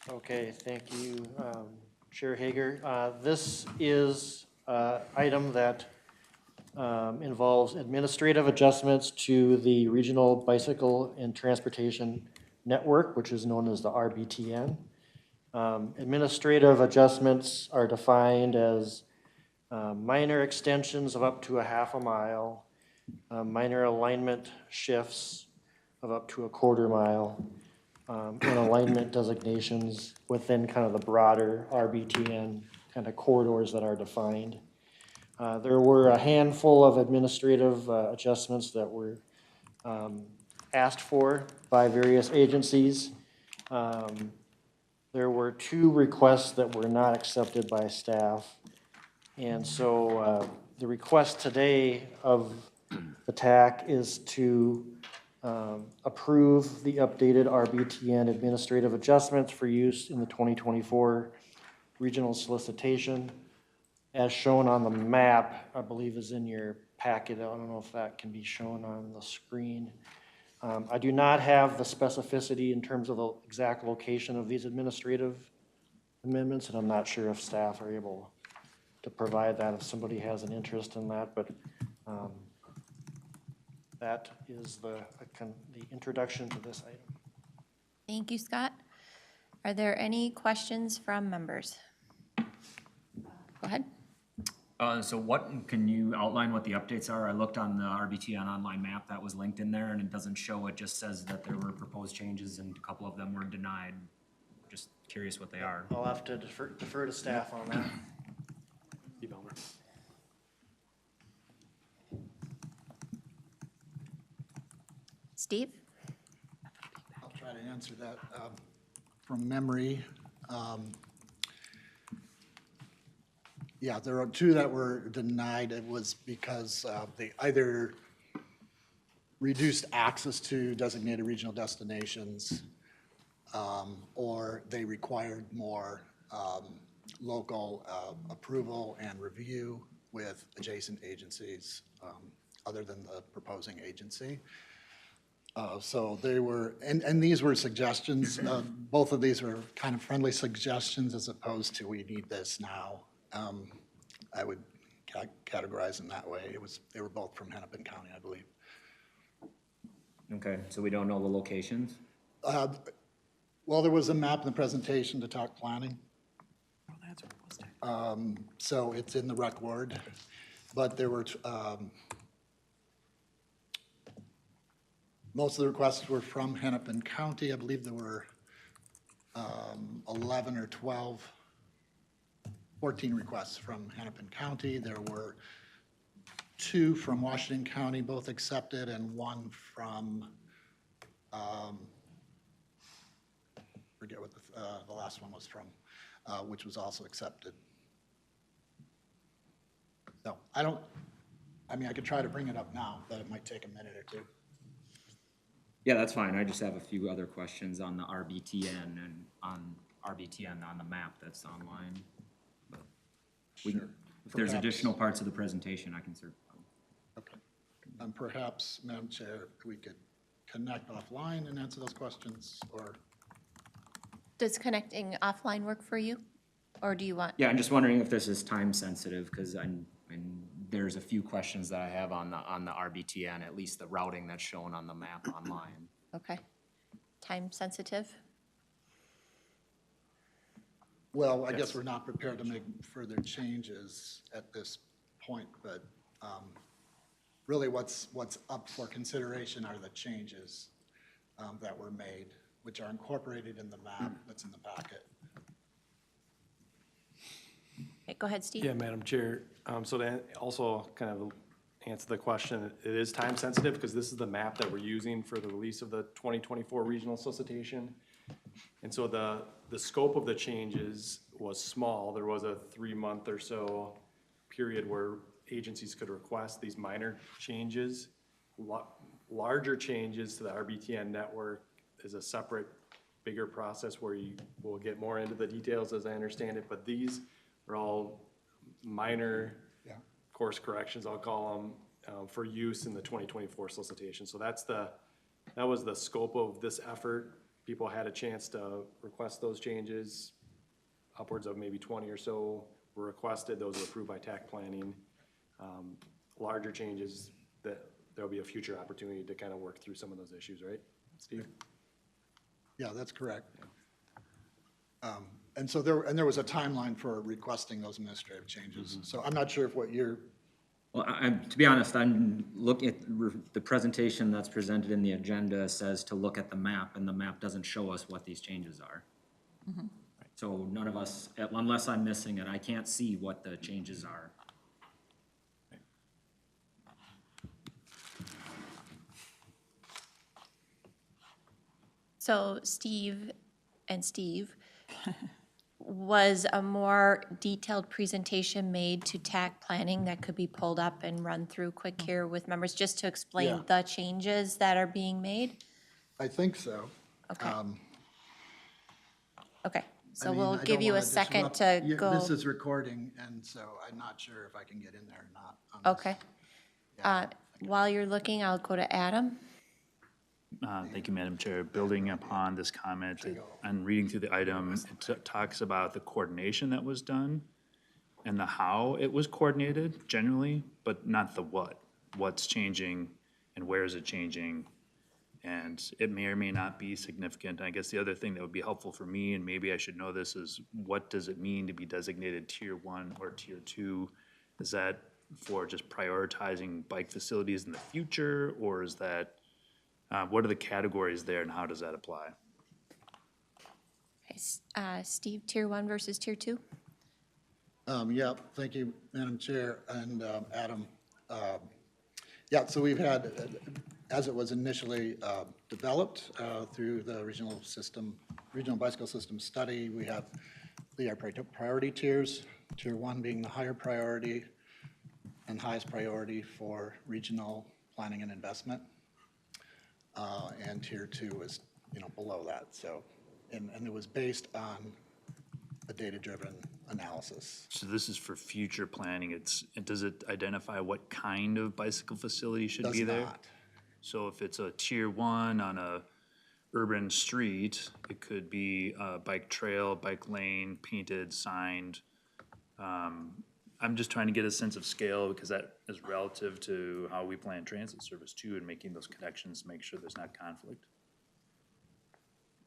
Okay, thank you, Chair Hager. This is an item that involves administrative adjustments to the Regional Bicycle and Transportation Network, which is known as the RBTN. Administrative adjustments are defined as minor extensions of up to a half a mile, minor alignment shifts of up to a quarter mile, and alignment designations within kind of the broader RBTN kind of corridors that are defined. There were a handful of administrative adjustments that were asked for by various agencies. There were 2 requests that were not accepted by staff. And so the request today of the TAC is to approve the updated RBTN administrative adjustments for use in the 2024 regional solicitation. As shown on the map, I believe is in your packet. I don't know if that can be shown on the screen. I do not have the specificity in terms of the exact location of these administrative amendments, and I'm not sure if staff are able to provide that if somebody has an interest in that, but that is the introduction to this item. Thank you, Scott. Are there any questions from members? Go ahead. So can you outline what the updates are? I looked on the RBTN online map that was linked in there, and it doesn't show, it just says that there were proposed changes and a couple of them were denied. Just curious what they are. I'll have to defer to staff on that. Steve Elmer. Steve? I'll try to answer that from memory. Yeah, there are 2 that were denied. It was because they either reduced access to designated regional destinations or they required more local approval and review with adjacent agencies other than the proposing agency. So they were, and these were suggestions. Both of these were kind of friendly suggestions as opposed to we need this now. I would categorize them that way. They were both from Hennepin County, I believe. Okay, so we don't know the locations? Well, there was a map in the presentation to talk planning. Oh, that's where it was. So it's in the rec ward, but there were, most of the requests were from Hennepin County. I believe there were 11 or 12, 14 requests from Hennepin County. There were 2 from Washington County, both accepted, and 1 from, forget what the last one was from, which was also accepted. So I mean, I could try to bring it up now, but it might take a minute or 2. Yeah, that's fine. I just have a few other questions on the RBTN and on RBTN on the map that's online. But Sure. If there's Perhaps. additional parts of the presentation, I can certainly. Okay. Perhaps, Madam Chair, we could connect offline and answer those questions, or? Does connecting offline work for you? Or do you want? Yeah, I'm just wondering if this is time sensitive, because there's a few questions that I have on the RBTN, at least the routing that's shown on the map online. Okay. Time sensitive? Well, I guess we're not prepared to make further changes at this point, but really what's up for consideration are the changes that were made, which are incorporated in the map that's in the packet. Okay, go ahead, Steve. Yeah, Madam Chair. So to also kind of answer the question, it is time sensitive because this is the map that we're using for the release of the 2024 regional solicitation. And so the scope of the changes was small. There was a 3-month or so period where agencies could request these minor changes. Larger changes to the RBTN network is a separate, bigger process where you will get more into the details as I understand it, but these are all minor course corrections, I'll call them, for use in the 2024 solicitation. So that was the scope of this effort. People had a chance to request those changes. Upwards of maybe 20 or so were requested. Those were approved by TAC planning. Larger changes, that there'll be a future opportunity to kind of work through some of those issues, right, Steve? Yeah, that's correct. And so there was a timeline for requesting those administrative changes. So I'm not sure if what you're. Well, to be honest, I'm looking at the presentation that's presented in the agenda says to look at the map, and the map doesn't show us what these changes are. So none of us, unless I'm missing it, I can't see what the changes are. So Steve, was a more detailed presentation made to TAC planning that could be pulled up and run through quick here with members, just to explain Yeah. the changes that are being made? I think so. Okay. Okay, I so mean, we'll I give don't you a wanna second disrupt- to go. This is recording, and so I'm not sure if I can get in there or not. on this. Okay. While you're looking, I'll go to Adam. Thank you, Madam Chair. Building upon this comment, and reading through the item, it talks about the coordination that was done and the how it was coordinated generally, but not the what. What's changing and where is it changing? And it may or may not be significant. I guess the other thing that would be helpful for me, and maybe I should know this, is what does it mean to be designated Tier 1 or Tier 2? Is that for just prioritizing bike facilities in the future, or is that, what are the categories there and how does that apply? Okay, Steve, Tier 1 versus Tier 2? Yeah, thank you, Madam Chair, and Adam. Yeah, so we've had, as it was initially developed through the regional bicycle system study, we have the priority tiers, Tier 1 being the higher priority and highest priority for regional planning and investment. And Tier 2 is, below that. So, and it was based on a data-driven analysis. So this is for future planning. Does it identify what kind of bicycle facility should be there? Does not. So if it's a Tier 1 on a urban street, it could be a bike trail, bike lane, painted, signed. I'm just trying to get a sense of scale because that is relative to how we plan transit service too, and making those connections to make sure there's not conflict.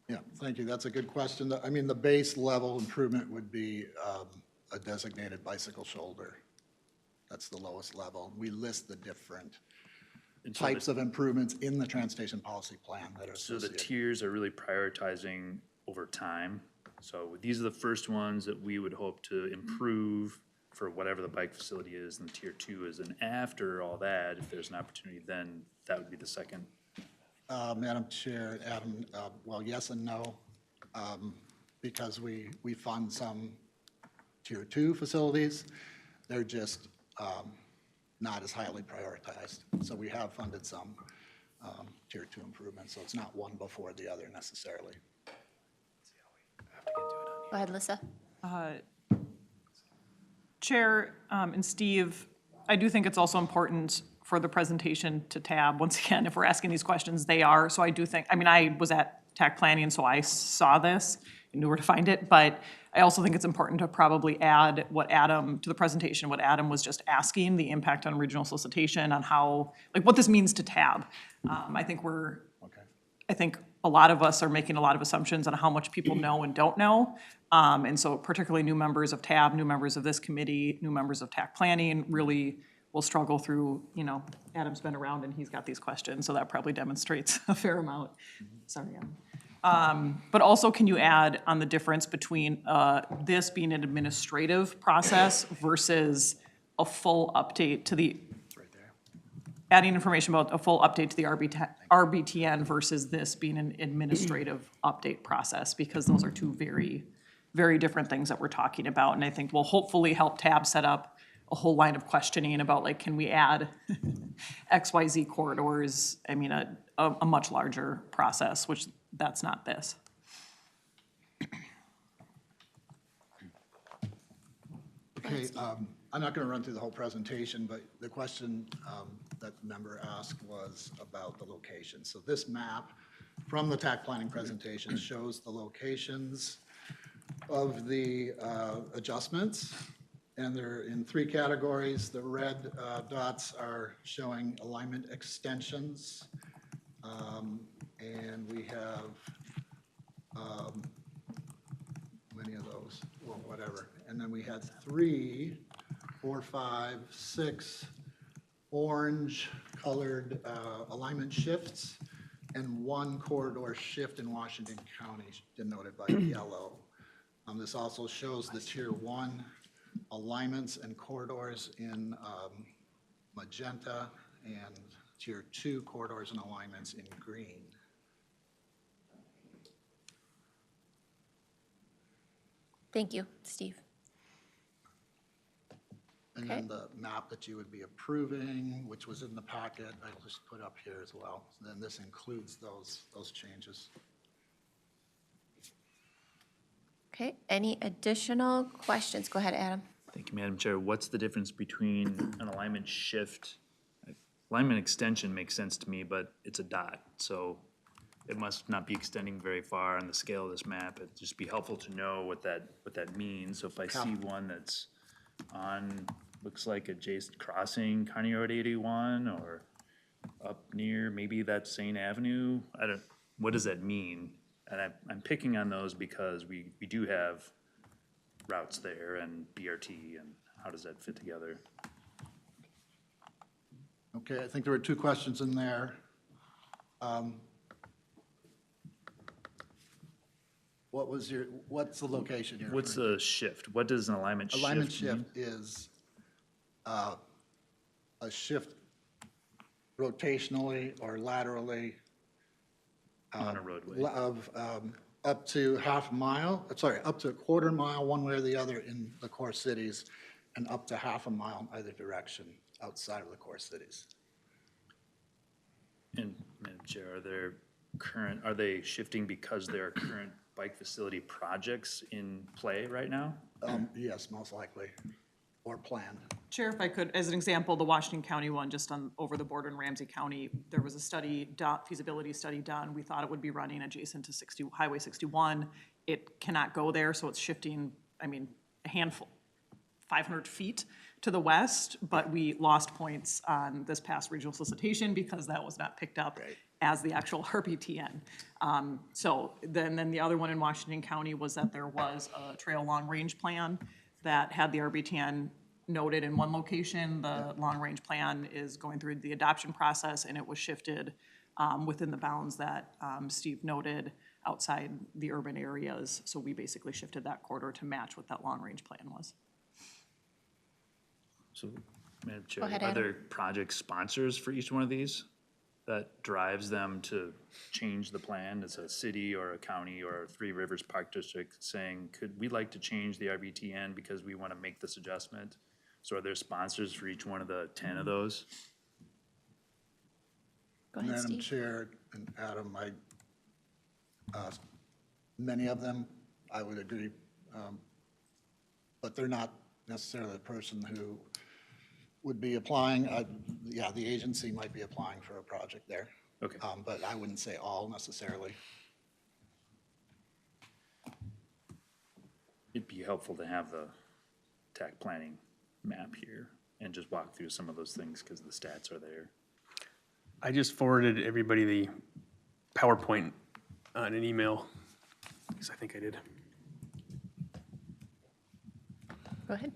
Yeah, thank you. That's a good question. I mean, the base level improvement would be a designated bicycle shoulder. That's the lowest level. We list the different types of improvements in the transportation policy plan that are So the associated. tiers are really prioritizing over time. So these are the first ones that we would hope to improve for whatever the bike facility is, and Tier 2 is, and after all that, if there's an opportunity, then that would be the second. Madam Chair, Adam, well, yes and no, because we fund some Tier 2 facilities. They're just not as highly prioritized. So we have funded some Tier 2 improvements, so it's not one before the other necessarily. Go ahead, Lissa. Chair and Steve, I do think it's also important for the presentation to tab. Once again, if we're asking these questions, they are. So I do think, I was at TAC Planning, so I saw this and knew where to find it. But I also think it's important to probably add to the presentation, what Adam was just asking, the impact on regional solicitation, on how, what this means to tab. I think a lot of us are making a lot of assumptions on how much people know and don't know. And so particularly new members of TAB, new members of this committee, new members of TAC Planning really will struggle through, Adam's been around and he's got these questions, so that probably demonstrates a fair amount. Sorry, Adam. But also, can you add on the difference between this being an administrative process versus a full update to the adding information about a full update to the RBTN versus this being an administrative update process, because those are two very, very different things that we're talking about. And I think will hopefully help TAB set up a whole line of questioning about, like, can we add XYZ corridors? I mean, a much larger process, which that's not this. Okay, I'm not going to run through the whole presentation, but the question that the member asked was about the location. So this map from the TAC planning presentation shows the locations of the adjustments, and they're in 3 categories. The red dots are showing alignment extensions, and we have many of those, or whatever. And then we had 3, 4, 5, 6 orange colored alignment shifts and 1 corridor shift in Washington County denoted by yellow. This also shows the tier 1 alignments and corridors in magenta and tier 2 corridors and alignments in green. Thank you, Steve. And then the map that you would be approving, which was in the packet, I just put up here as well. So then this includes those changes. Okay, any additional questions? Go ahead, Adam. Thank you, Madam Chair. What's the difference between an alignment shift? Alignment extension makes sense to me, but it's a dot, so it must not be extending very far on the scale of this map. It'd just be helpful to know what that means. So if I see one that's on, looks like adjacent crossing County Road 81 or up near, maybe that's St. Avenue. What does that mean? And I'm picking on those because we do have routes there and BRT, and how does that fit together? Okay, I think there were 2 questions in there. What's the location here? What's the shift? What does an alignment shift mean? Alignment shift is a shift rotationally or laterally On a roadway. of up to half a mile, up to a quarter mile one way or the other in the core cities, and up to half a mile in either direction outside of the core cities. And Madam Chair, are they shifting because there are current bike facility projects in play right now? Yes, most likely, or planned. Chair, if I could, as an example, the Washington County one, just on over the border in Ramsey County, there was a study, feasibility study done. We thought it would be running adjacent to Highway 61. It cannot go there, so it's shifting, I mean, a handful, 500 feet to the west, but we lost points on this past regional solicitation because that was not picked up as the actual RBTN. So then the other one in Washington County was that there was a trail long-range plan that had the RBTN noted in one location. The long-range plan is going through the adoption process, and it was shifted within the bounds that Steve noted outside the urban areas. So we basically shifted that corridor to match what that long-range plan was. So, Madam Chair, ahead, are Adam. there project sponsors for each one of these that drives them to change the plan? It's a city or a county or a Three Rivers Park District saying, we'd like to change the RBTN because we want to make this adjustment. So are there sponsors for each one of the 10 of those? Go ahead, Madam Steve. Chair and Adam, many of them, I would agree, but they're not necessarily the person who would be applying. Yeah, the agency might be applying for a project there. Okay. But I wouldn't say all necessarily. It'd be helpful to have the TAC planning map here and just walk through some of those things because the stats are there. I just forwarded everybody the PowerPoint on an email, because I think I did. Go ahead.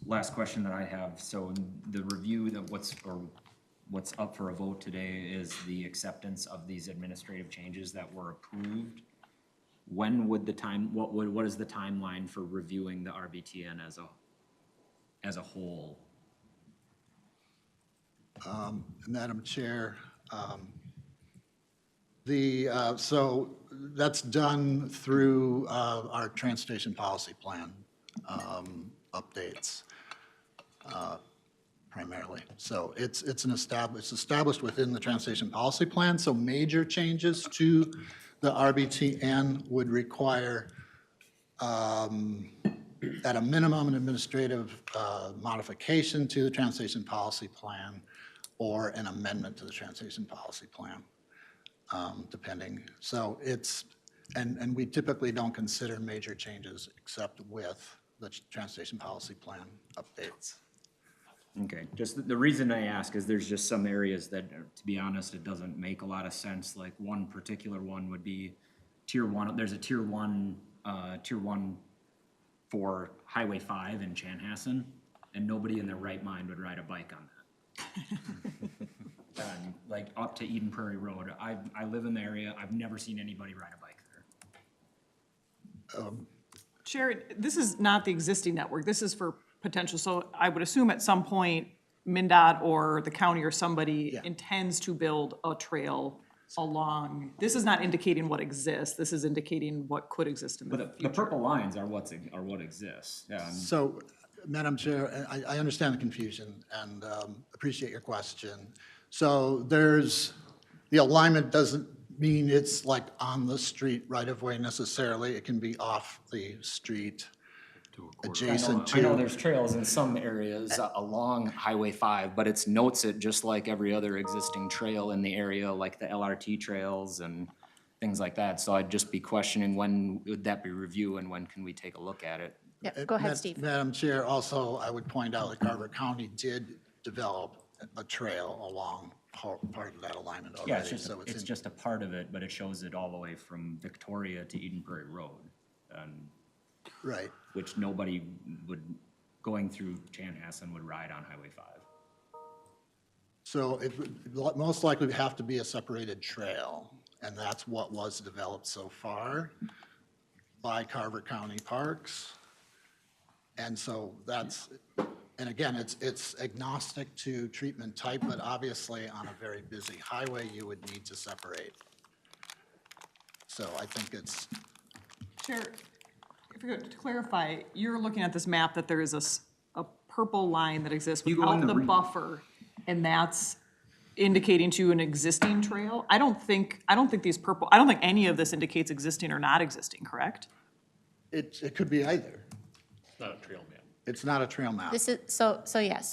Last question that I have, so the review that what's up for a vote today is the acceptance of these administrative changes that were approved. When would what is the timeline for reviewing the RBTN as a whole? Madam Chair, so that's done through our transportation policy plan updates primarily. So it's established within the transportation policy plan. So major changes to the RBTN would require at a minimum an administrative modification to the transportation policy plan or an amendment to the transportation policy plan, depending. So it's, and we typically don't consider major changes except with the transportation policy plan updates. Okay, just the reason I ask is there's just some areas that, to be honest, it doesn't make a lot of sense. Like one particular one would be tier one, there's a tier one for Highway 5 in Chanhassen, and nobody in their right mind would ride a bike on that. Like up to Eden Prairie Road. I live in the area, I've never seen anybody ride a bike there. Chair, this is not the existing network, this is for potential, so I would assume at some point, MnDOT or the county or somebody intends to build a trail along, this is not indicating what exists, this is indicating what could exist in the future. The purple lines are what exists. So, Madam Chair, I understand the confusion and appreciate your question. So there's, the alignment doesn't mean it's like on the street right of way necessarily. It can be off the street, adjacent to. I know there's trails in some areas along Highway 5, but it notes it just like every other existing trail in the area, like the LRT trails and things like that. So I'd just be questioning when would that be reviewed and when can we take a look at it? Yeah, go ahead, Steve. Madam Chair, also, I would point out that Carver County did develop a trail along part of that alignment already. Yeah, it's just, So it's just a part of it, but it shows it all the way from Victoria to Eden Prairie Road. Right. Which nobody would, going through Chanhassen would ride on Highway 5. So it would most likely have to be a separated trail, and that's what was developed so far by Carver County Parks. And so that's, and again, it's agnostic to treatment type, but obviously on a very busy highway, you would need to separate. So I think it's. Chair, if you could clarify, you're looking at this map that there is a purple line that exists without the buffer, and that's indicating to an existing trail? I don't think any of this indicates existing or not existing, correct? It could be either. Not a trail map. It's not a trail map. This is, so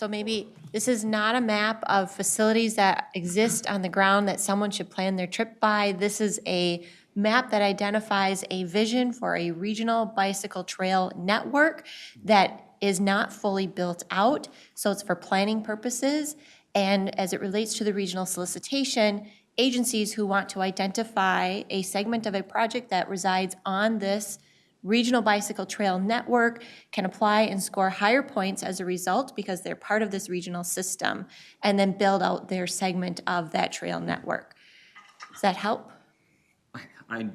maybe this is not a map of facilities that exist on the ground that someone should plan their trip by. This is a map that identifies a vision for a regional bicycle trail network that is not fully built out, so it's for planning purposes. And as it relates to the regional solicitation, agencies who want to identify a segment of a project that resides on this regional bicycle trail network can apply and score higher points as a result because they're part of this regional system, and then build out their segment of that trail network. Does that help?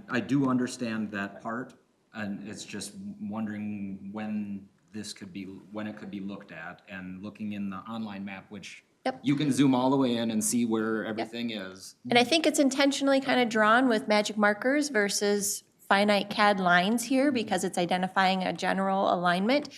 I do understand that part, and it's just wondering when it could be looked at, and looking in the online map, which you can zoom all the way in and see where everything is. And I think it's intentionally kind of drawn with magic markers versus finite CAD lines here because it's identifying a general alignment.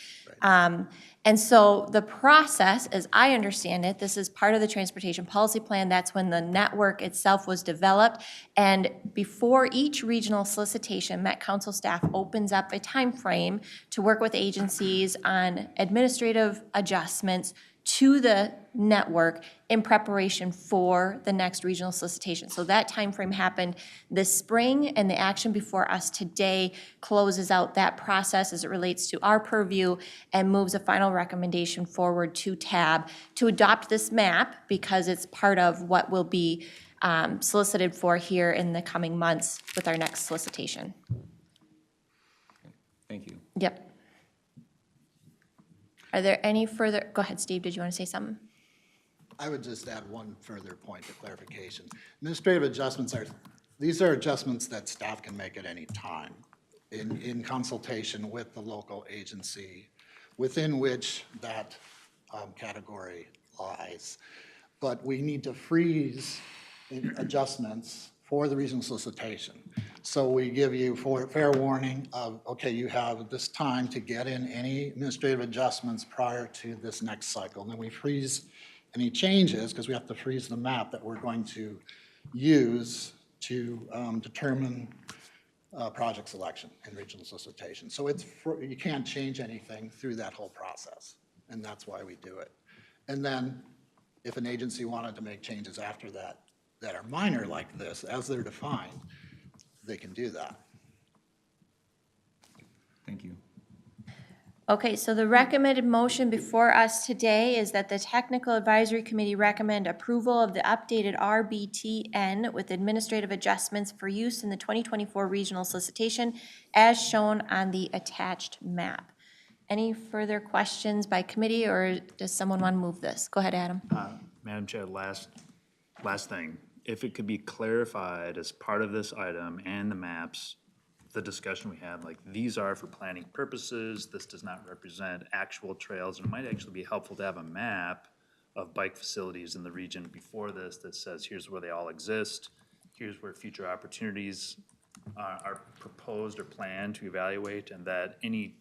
And so the process, as I understand it, this is part of the transportation policy plan. That's when the network itself was developed. And before each regional solicitation, Met Council staff opens up a time frame to work with agencies on administrative adjustments to the network in preparation for the next regional solicitation. So that timeframe happened this spring, and the action before us today closes out that process as it relates to our purview and moves a final recommendation forward to TAB to adopt this map because it's part of what will be solicited for here in the coming months with our next solicitation. Thank you. Yep. Are there any further, go ahead, Steve, did you want to say something? I would just add one further point of clarification. Administrative adjustments these are adjustments that staff can make at any time in consultation with the local agency within which that category lies. but we need to freeze adjustments for the regional solicitation. So we give you fair warning of, okay, you have this time to get in any administrative adjustments prior to this next cycle. And then we freeze any changes, because we have to freeze the map that we're going to use to determine project selection and regional solicitation. So you can't change anything through that whole process, and that's why we do it. And then if an agency wanted to make changes after that that are minor like this, as they're defined, they can do that. Thank you. Okay, so the recommended motion before us today is that the Technical Advisory Committee recommend approval of the updated RBTN with administrative adjustments for use in the 2024 regional solicitation as shown on the attached map. Any further questions by committee, or does someone want to move this? Go ahead, Adam. Madam Chair, last thing. If it could be clarified as part of this item and the maps, the discussion we had, like, these are for planning purposes, this does not represent actual trails, and it might actually be helpful to have a map of bike facilities in the region before this that says, here's where they all exist, here's where future opportunities are proposed or planned to evaluate, and that any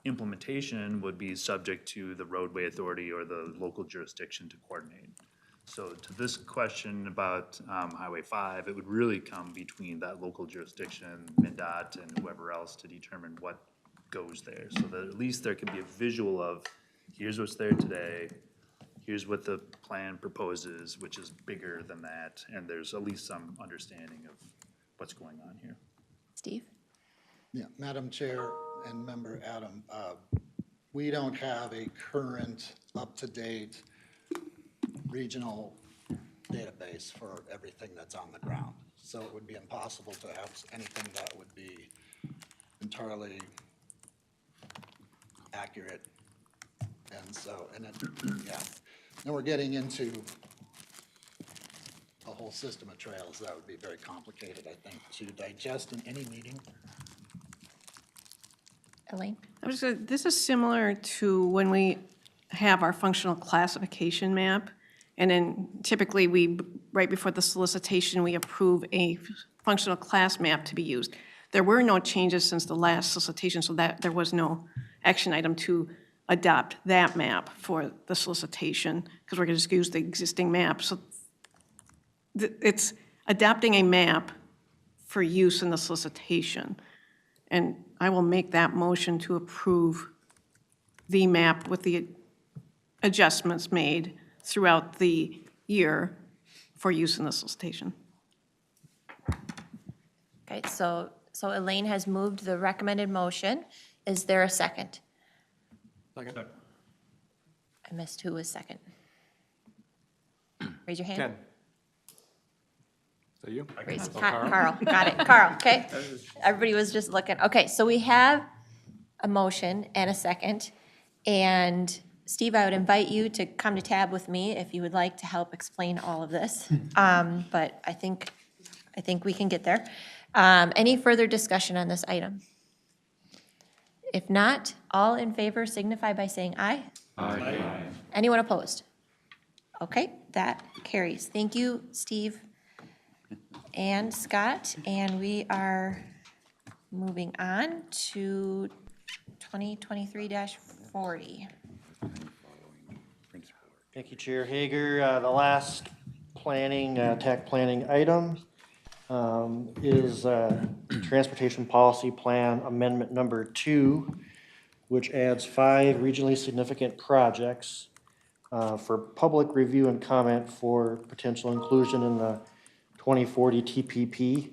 implementation would be subject to the roadway authority or the local jurisdiction to coordinate. So to this question about Highway 5, it would really come between that local jurisdiction, MnDOT, and whoever else to determine what goes there. So that at least there can be a visual of, here's what's there today, here's what the plan proposes, which is bigger than that, and there's at least some understanding of what's going on here. Steve? Yeah, Madam Chair and Member Adam, we don't have a current, up-to-date regional database for everything that's on the ground. So it would be impossible to have anything that would be entirely accurate. And so, then we're getting into a whole system of trails that would be very complicated, I think, to digest in any meeting. Elaine? This is similar to when we have our functional classification map. And then typically right before the solicitation, we approve a functional class map to be used. There were no changes since the last solicitation, so that there was no action item to adopt that map for the solicitation, because we're going to just use the existing map. So it's adopting a map for use in the solicitation. And I will make that motion to approve the map with the adjustments made throughout the year for use in the solicitation. Okay, so Elaine has moved the recommended motion. Is there a second? Second. I missed who was second. Raise your hand. Ken. Is that you? Raise, Oh, Karl, got it, Karl, okay? Everybody was just looking. Okay, so we have a motion and a second. And Steve, I would invite you to come to tab with me if you would like to help explain all of this. But I think we can get there. Any further discussion on this item? If not, all in favor signify by saying aye. Aye. Anyone opposed? Okay, that carries. Thank you, Steve and Scott. And we are moving on to 2023-40. Thank you, Chair Hager. The last planning, TAC planning item is Transportation Policy Plan Amendment Number 2, which adds 5 regionally significant projects for public review and comment for potential inclusion in the 2040 TPP.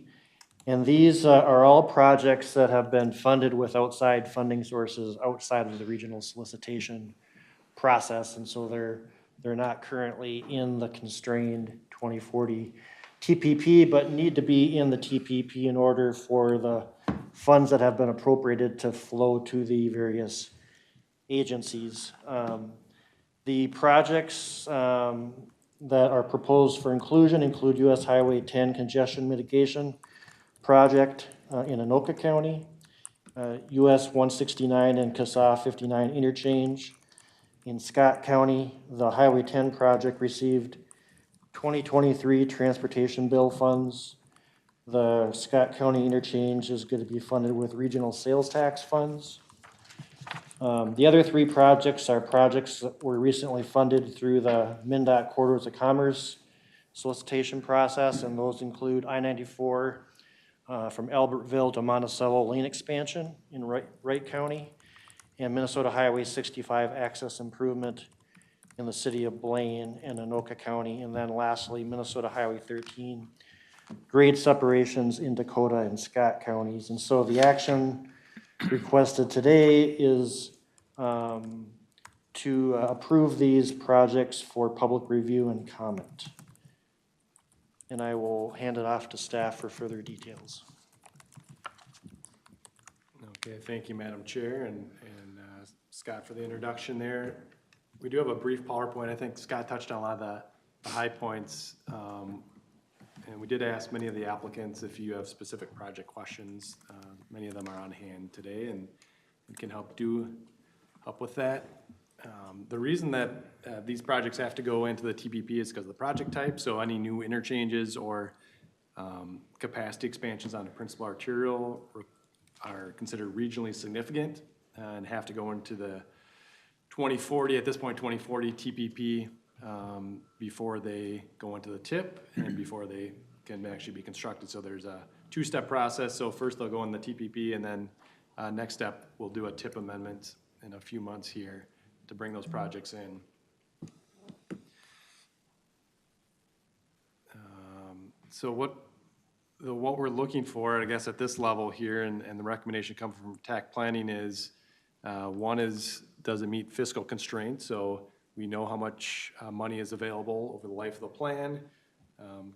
And these are all projects that have been funded with outside funding sources outside of the regional solicitation process, and so they're not currently in the constrained 2040 TPP, but need to be in the TPP in order for the funds that have been appropriated to flow to the various agencies. The projects that are proposed for inclusion include US Highway 10 congestion mitigation project in Anoka County, US 169 and CASA 59 interchange. In Scott County, the Highway 10 project received 2023 transportation bill funds. The Scott County interchange is going to be funded with regional sales tax funds. The other three projects are projects that were recently funded through the MnDOT Corridors of Commerce solicitation process, and those include I-94 from Albertville to Monticello lane expansion in Wright County, and Minnesota Highway 65 access improvement in the city of Blaine and Anoka County, and then lastly, Minnesota Highway 13 grade separations in Dakota and Scott counties. And so the action requested today is to approve these projects for public review and comment. And I will hand it off to staff for further details. Okay, thank you, Madam Chair, and Scott for the introduction there. We do have a brief PowerPoint. I think Scott touched on a lot of the high points. And we did ask many of the applicants if you have specific project questions. Many of them are on hand today and can help with that. The reason that these projects have to go into the TPP is because of the project type. So any new interchanges or capacity expansions on the principal arterial are considered regionally significant and have to go into the 2040, at this point, 2040 TPP before they go into the TIP and before they can actually be constructed. So there's a two-step process. So first they'll go in the TPP, and then next step, we'll do a TIP amendment in a few months here to bring those projects in. So what we're looking for, I guess, at this level here, and the recommendation coming from TAC planning is, one is, does it meet fiscal constraints? So we know how much money is available over the life of the plan.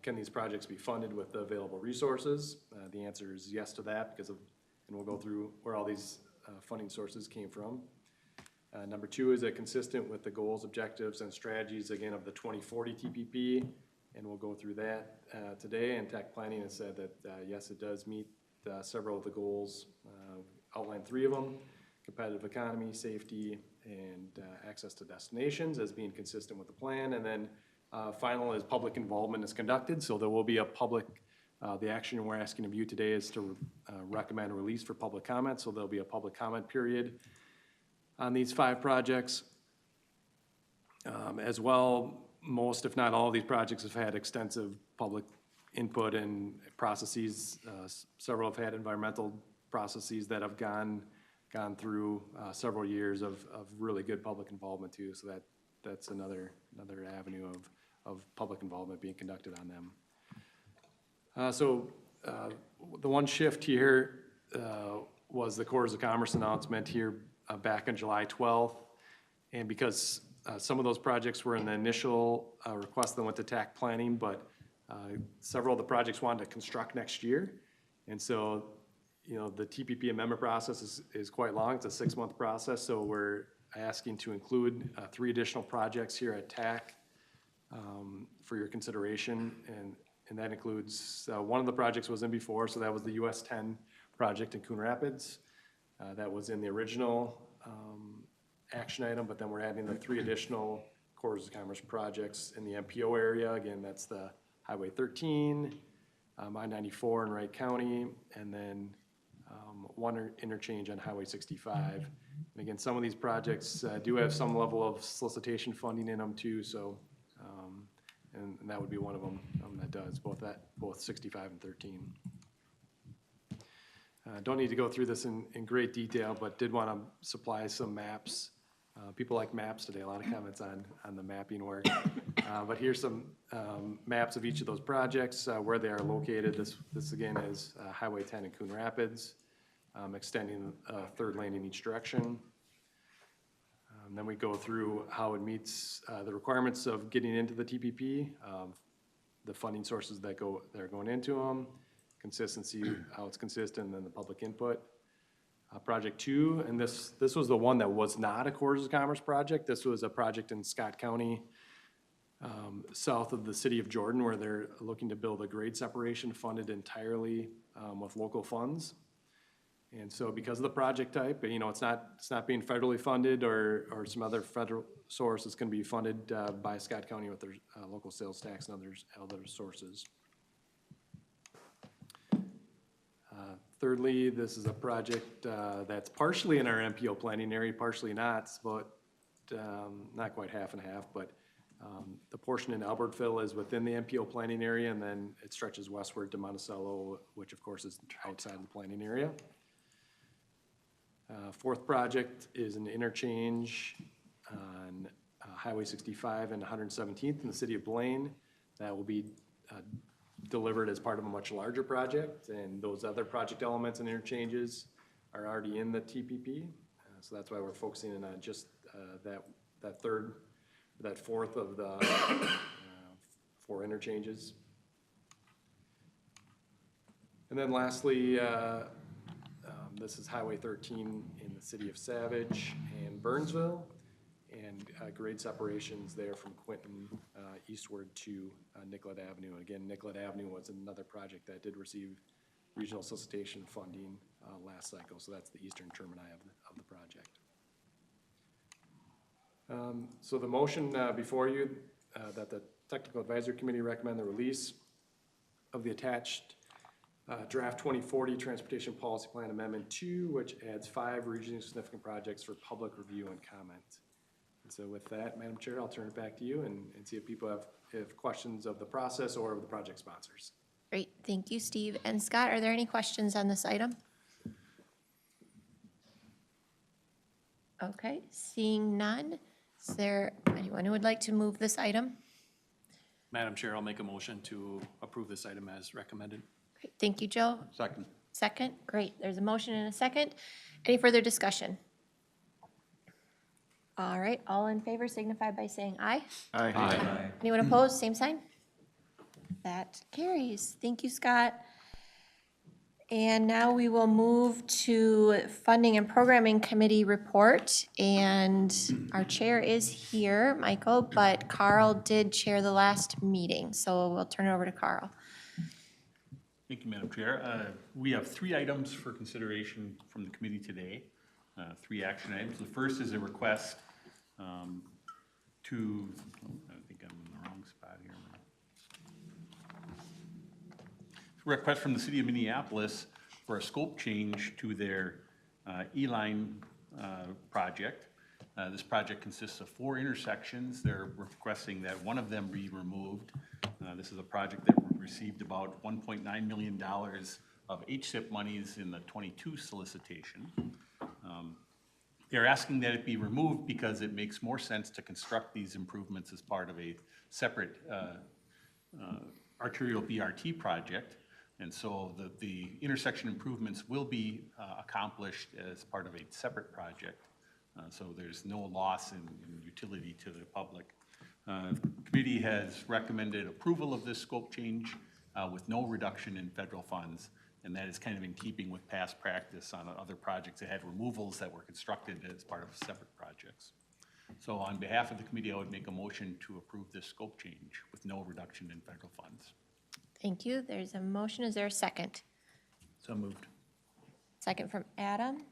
Can these projects be funded with the available resources? The answer is yes to that, and we'll go through where all these funding sources came from. Number two, is it consistent with the goals, objectives, and strategies, again, of the 2040 TPP? And we'll go through that today. And TAC planning has said that, yes, it does meet several of the goals. Outlined three of them: competitive economy, safety, and access to destinations as being consistent with the plan. And then final is public involvement is conducted. So there will be a public, the action we're asking of you today is to recommend release for public comment. So there'll be a public comment period on these 5 projects. As well, most, if not all of these projects have had extensive public input and processes. Several have had environmental processes that have gone through several years of really good public involvement too. So that's another avenue of public involvement being conducted on them. The one shift here was the Corridors of Commerce announcement here back on July 12th. And because some of those projects were in the initial request that went to TAC planning, but several of the projects wanted to construct next year. And so, you know, the TPP amendment process is quite long. It's a 6-month process. So we're asking to include 3 additional projects here at TAC for your consideration. And that includes, one of the projects was in before, so that was the US 10 project in Coon Rapids. That was in the original action item, but then we're adding the 3 additional Corridors of Commerce projects in the MPO area. Again, that's the Highway 13, I-94 in Wright County, and then one interchange on Highway 65. And again, some of these projects do have some level of solicitation funding in them too, so, and that would be one of them that does, both 65 and 13. Don't need to go through this in great detail, but did want to supply some maps. People like maps today, a lot of comments on the mapping work. But here's some maps of each of those projects, where they are located. This again is Highway 10 in Coon Rapids, extending a 3rd lane in each direction. Then we go through how it meets the requirements of getting into the TPP, the funding sources that are going into them, consistency, how it's consistent, and then the public input. Project 2, and this was the one that was not a Corridors of Commerce project. This was a project in Scott County, south of the city of Jordan, where they're looking to build a grade separation funded entirely with local funds. And so because of the project type, you know, it's not being federally funded or some other federal source, it's gonna be funded by Scott County with their local sales tax and other sources. Thirdly, this is a project that's partially in our MPO planning area, partially not, but not quite half and half, but the portion in Albertville is within the MPO planning area, and then it stretches westward to Monticello, which of course is outside the planning area. Fourth project is an interchange on Highway 65 and 117th in the city of Blaine. That will be delivered as part of a much larger project, and those other project elements and interchanges are already in the TPP. So that's why we're focusing in on just that fourth of the 4 interchanges. And then lastly, this is Highway 13 in the city of Savage and Burnsville, and grade separations there from Quinton eastward to Nicollet Avenue. Again, Nicollet Avenue was another project that did receive regional solicitation funding last cycle, so that's the eastern termini of the project. So the motion before you, that the Technical Advisory Committee recommend the release of the attached draft 2040 Transportation Policy Plan Amendment 2, which adds 5 regionally significant projects for public review and comment. And so with that, Madam Chair, I'll turn it back to you and see if people have questions of the process or of the project sponsors. Great, thank you, Steve. And Scott, are there any questions on this item? Okay, seeing none, is there anyone who would like to move this item? Madam Chair, I'll make a motion to approve this item as recommended. Great, thank you, Joe. Second. Second, great, there's a motion and a second. Any further discussion? All right, all in favor signify by saying aye. Aye. Anyone opposed, same sign? That carries. Thank you, Scott. And now we will move to Funding and Programming Committee report. And our chair is here, Michael, but Karl did chair the last meeting, so we'll turn it over to Karl. Thank you, Madam Chair. We have 3 items for consideration from the committee today, 3 action items. The first is a request I think I'm in the wrong spot here. Request from the city of Minneapolis for a scope change to their E-line project. This project consists of 4 intersections. They're requesting that one of them be removed. This is a project that received about $1.9 million of HSIP monies in the 22 solicitation. They're asking that it be removed because it makes more sense to construct these improvements as part of a separate arterial BRT project. And so the intersection improvements will be accomplished as part of a separate project. So there's no loss in utility to the public. The committee has recommended approval of this scope change with no reduction in federal funds. And that is kind of in keeping with past practice on other projects that had removals that were constructed as part of separate projects. So on behalf of the committee, I would make a motion to approve this scope change with no reduction in federal funds. Thank you. There's a motion. Is there a second? So moved. Second from Adam.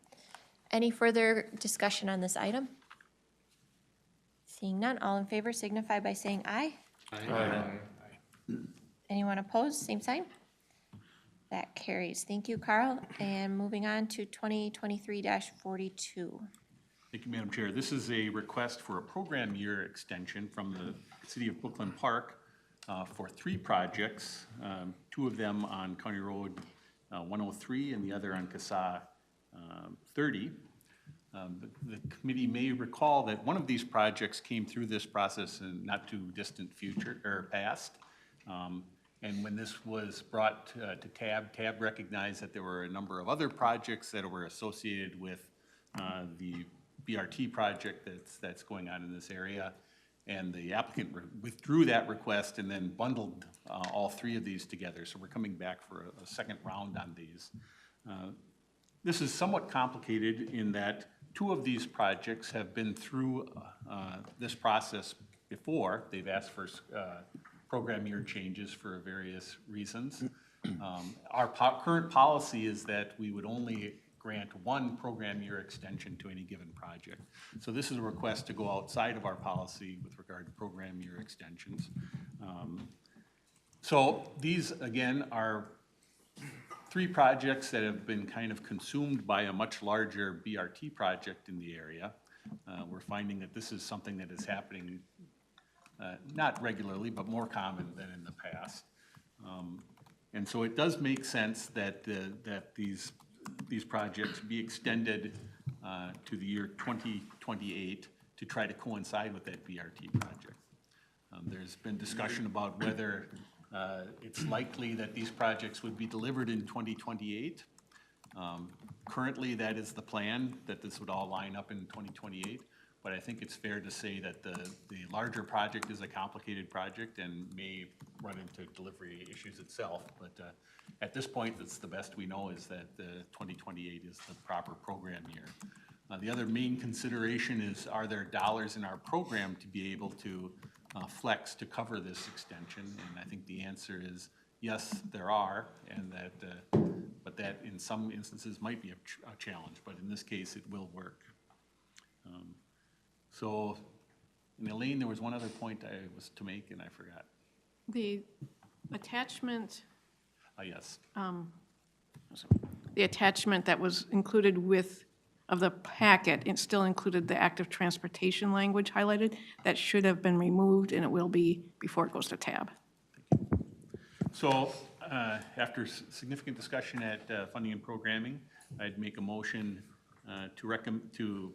Any further discussion on this item? Seeing none, all in favor signify by saying aye. Aye. Anyone opposed? Same sign. That carries. Thank you, Karl. And moving on to 2023-42. Thank you, Madam Chair. This is a request for a program year extension from the City of Brooklyn Park for 3 projects, 2 of them on County Road 103 and the other on CASA 30. The committee may recall that one of these projects came through this process in not too distant future or past. And when this was brought to TAB recognized that there were a number of other projects that were associated with the BRT project that's going on in this area. And the applicant withdrew that request and then bundled all 3 of these together. So we're coming back for a second round on these. This is somewhat complicated in that 2 of these projects have been through this process before. They've asked for program year changes for various reasons. Our current policy is that we would only grant one program year extension to any given project. So this is a request to go outside of our policy with regard to program year extensions. So these, again, are 3 projects that have been kind of consumed by a much larger BRT project in the area. We're finding that this is something that is happening not regularly, but more common than in the past. And so it does make sense that, that these projects be extended to the year 2028 to try to coincide with that BRT project. There's been discussion about whether it's likely that these projects would be delivered in 2028. Currently, that is the plan, that this would all line up in 2028. But I think it's fair to say that the larger project is a complicated project and may run into delivery issues itself. But at this point, that's the best we know, is that 2028 is the proper program year. The other main consideration is, are there dollars in our program to be able to flex to cover this extension? And I think the answer is yes, there are, and that, but that in some instances might be a challenge, but in this case, it will work. So, and Elaine, there was one other point I was to make and I forgot. The attachment, Yes. the attachment that was included with, of the packet, it still included the active transportation language highlighted. That should have been removed, and it will be before it goes to tab. So, after significant discussion at Funding and Programming, I'd make a motion to recommend to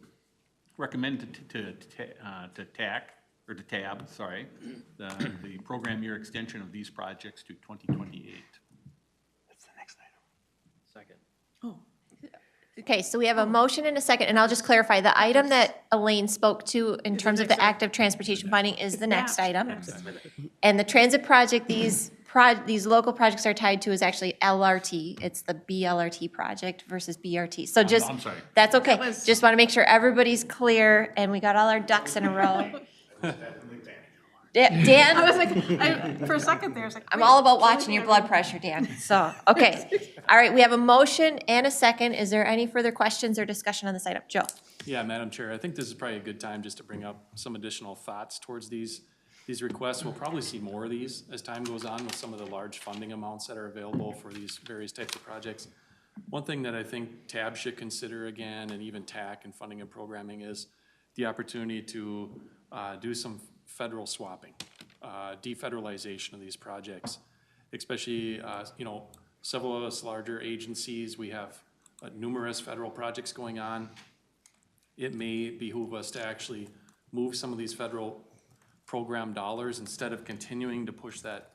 tab, sorry, the program year extension of these projects to 2028. That's the next item. Second. Oh. Okay, so we have a motion and a second, and I'll just clarify, the item that Elaine spoke to in terms of the active transportation funding is the next item. And the transit project, these local projects are tied to is actually LRT. It's the BLRT project versus BRT. So just, I'm sorry. that's okay. Just want to make sure everybody's clear and we got all our ducks in a row. Dan? I was like, for a second there, I was like. I'm wait, all about watching your blood pressure, Dan. So, okay. All right, we have a motion and a second. Is there any further questions or discussion on this item? Joe? Yeah, Madam Chair, I think this is probably a good time just to bring up some additional thoughts towards these requests. We'll probably see more of these as time goes on with some of the large funding amounts that are available for these various types of projects. One thing that I think TAB should consider again, and even TAC and Funding and Programming, is the opportunity to do some federal swapping, defederalization of these projects, especially, several of us larger agencies, we have numerous federal projects going on. It may behoove us to actually move some of these federal program dollars instead of continuing to push that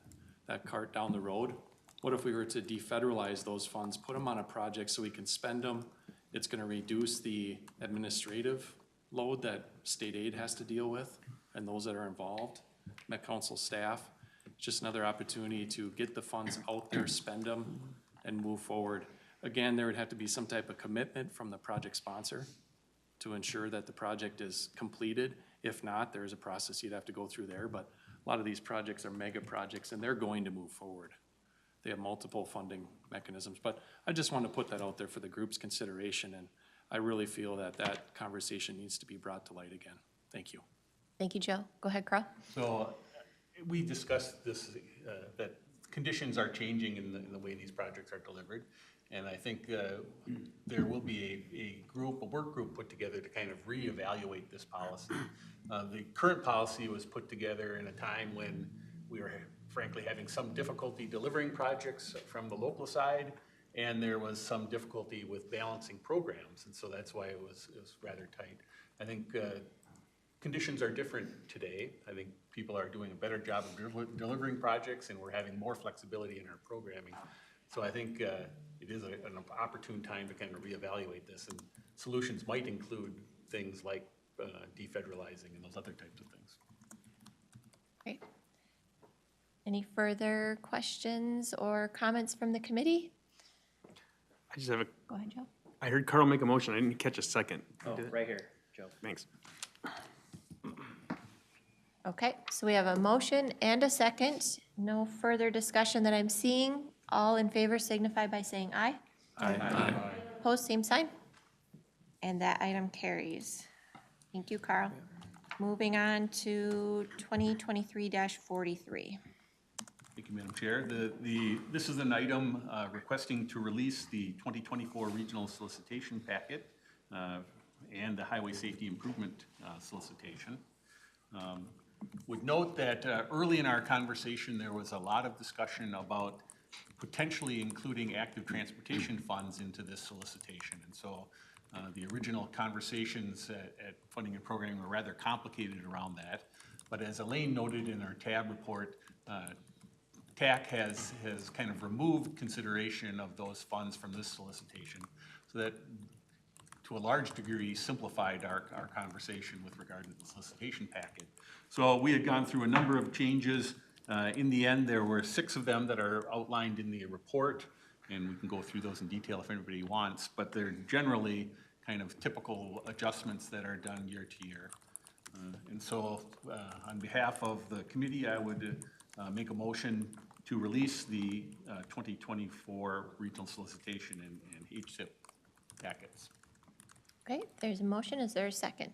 cart down the road. What if we were to defederalize those funds, put them on a project so we can spend them? It's gonna reduce the administrative load that state aid has to deal with and those that are involved, Met Council staff. It's just another opportunity to get the funds out there, spend them, and move forward. Again, there would have to be some type of commitment from the project sponsor to ensure that the project is completed. If not, there's a process you'd have to go through there, but a lot of these projects are mega projects and they're going to move forward. They have multiple funding mechanisms, but I just want to put that out there for the group's consideration, and I really feel that that conversation needs to be brought to light again. Thank you. Thank you, Joe. Go ahead, Karl. So we discussed this, that conditions are changing in the way these projects are delivered. And I think there will be a work group put together to kind of reevaluate this policy. The current policy was put together in a time when we were frankly having some difficulty delivering projects from the local side, and there was some difficulty with balancing programs, and so that's why it was rather tight. I think conditions are different today. I think people are doing a better job of delivering projects, and we're having more flexibility in our programming. So I think it is an opportune time to kind of reevaluate this, and solutions might include things like defederalizing and those other types of things. Great. Any further questions or comments from the committee? I just have a, Go ahead, Joe. I heard Karl make a motion. I didn't catch a second. Oh, right here, Joe. Thanks. Okay, so we have a motion and a second. No further discussion that I'm seeing. All in favor signify by saying aye. Aye. opposed, same sign. And that item carries. Thank you, Karl. Moving on to 2023-43. Thank you, Madam Chair. This is an item requesting to release the 2024 regional solicitation packet and the highway safety improvement solicitation. Would note that early in our conversation, there was a lot of discussion about potentially including active transportation funds into this solicitation. And so the original conversations at funding and programming were rather complicated around that. But as Elaine noted in our tab report, TAC has kind of removed consideration of those funds from this solicitation, so that to a large degree simplified our conversation with regard to the solicitation packet. So we had gone through a number of changes. In the end, there were 6 of them that are outlined in the report, and we can go through those in detail if anybody wants, but they're generally kind of typical adjustments that are done year to year. And so on behalf of the committee, I would make a motion to release the 2024 regional solicitation and HSIP packets. Okay, there's a motion. Is there a second?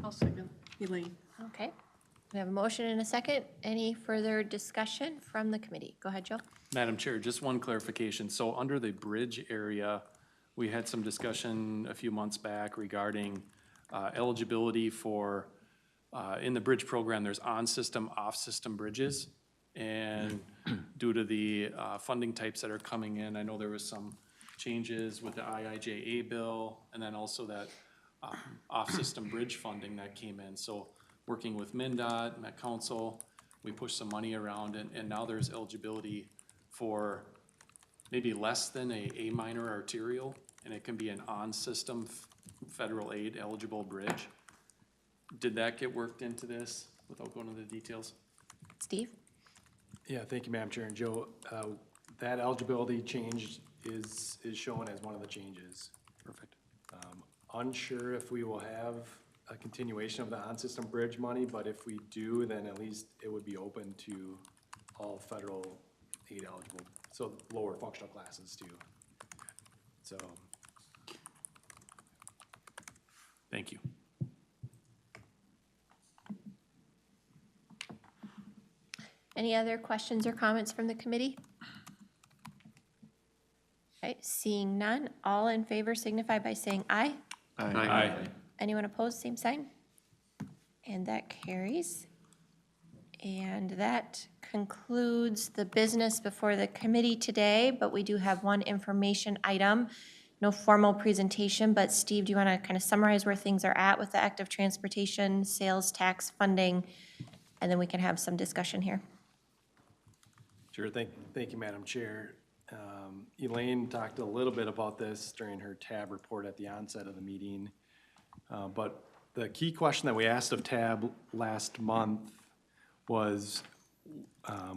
I'll second. Elaine. Okay. We have a motion and a second. Any further discussion from the committee? Go ahead, Joe. Madam Chair, just one clarification. So under the bridge area, we had some discussion a few months back regarding eligibility for, in the bridge program, there's on-system, off-system bridges. And due to the funding types that are coming in, I know there was some changes with the IIJA bill, and then also that off-system bridge funding that came in. So working with MnDOT, Met Council, we pushed some money around, and now there's eligibility for maybe less than a minor arterial, and it can be an on-system federal aid eligible bridge. Did that get worked into this without going into the details? Steve? Yeah, thank you, Madam Chair. And Joe, that eligibility change is shown as one of the changes. Perfect. Unsure if we will have a continuation of the on-system bridge money, but if we do, then at least it would be open to all federal aid eligible, so lower functional classes too. So, thank you. Any other questions or comments from the committee? Okay, seeing none, all in favor signify by saying aye. Aye. Anyone opposed, same sign. And that carries. And that concludes the business before the committee today, but we do have one information item. No formal presentation, but Steve, do you want to kind of summarize where things are at with the active transportation, sales tax funding, and then we can have some discussion here. Sure, thank you, Madam Chair. Elaine talked a little bit about this during her TAB report at the onset of the meeting. But the key question that we asked of TAB last month was,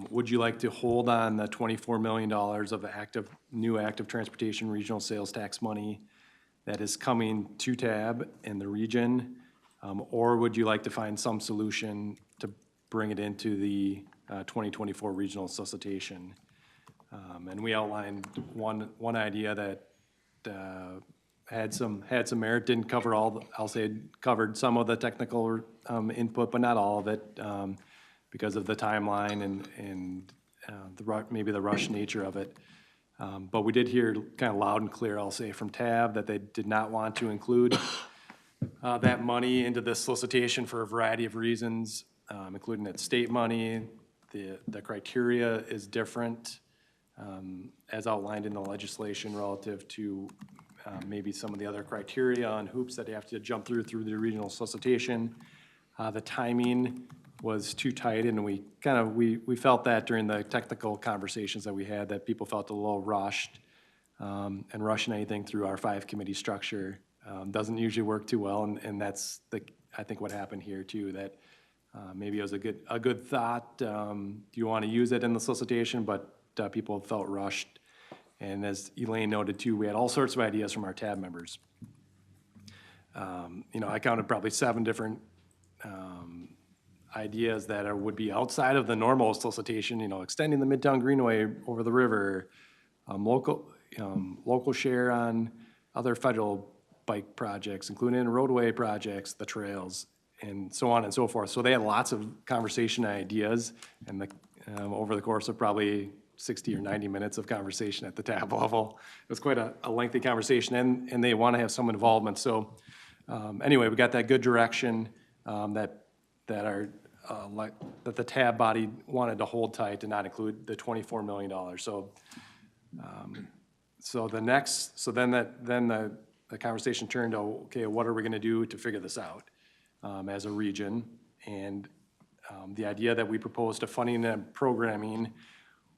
would you like to hold on the $24 million of new active transportation regional sales tax money that is coming to TAB in the region? Or would you like to find some solution to bring it into the 2024 regional solicitation? And we outlined one idea that had some merit, didn't cover all, I'll say it covered some of the technical input, but not all of it, because of the timeline and maybe the rush nature of it. But we did hear kind of loud and clear, I'll say, from TAB that they did not want to include that money into the solicitation for a variety of reasons, including it's state money. The criteria is different, as outlined in the legislation relative to maybe some of the other criteria and hoops that you have to jump through the regional solicitation. The timing was too tight, and we felt that during the technical conversations that we had, that people felt a little rushed, and rushing anything through our 5-committee structure doesn't usually work too well, and that's I think what happened here too, that maybe it was a good thought. Do you want to use it in the solicitation? But people felt rushed. And as Elaine noted too, we had all sorts of ideas from our TAB members. I counted probably 7 different ideas that would be outside of the normal solicitation, extending the Midtown Greenway over the river, local, local share on other federal bike projects, including roadway projects, the trails, and so on and so forth. So they had lots of conversation ideas, and over the course of probably 60 or 90 minutes of conversation at the tab level. It was quite a lengthy conversation, and they want to have some involvement. So anyway, we got that good direction that the tab body wanted to hold tight and not include the $24 million. So then the conversation turned to, okay, what are we going to do to figure this out as a region? And the idea that we proposed to funding and programming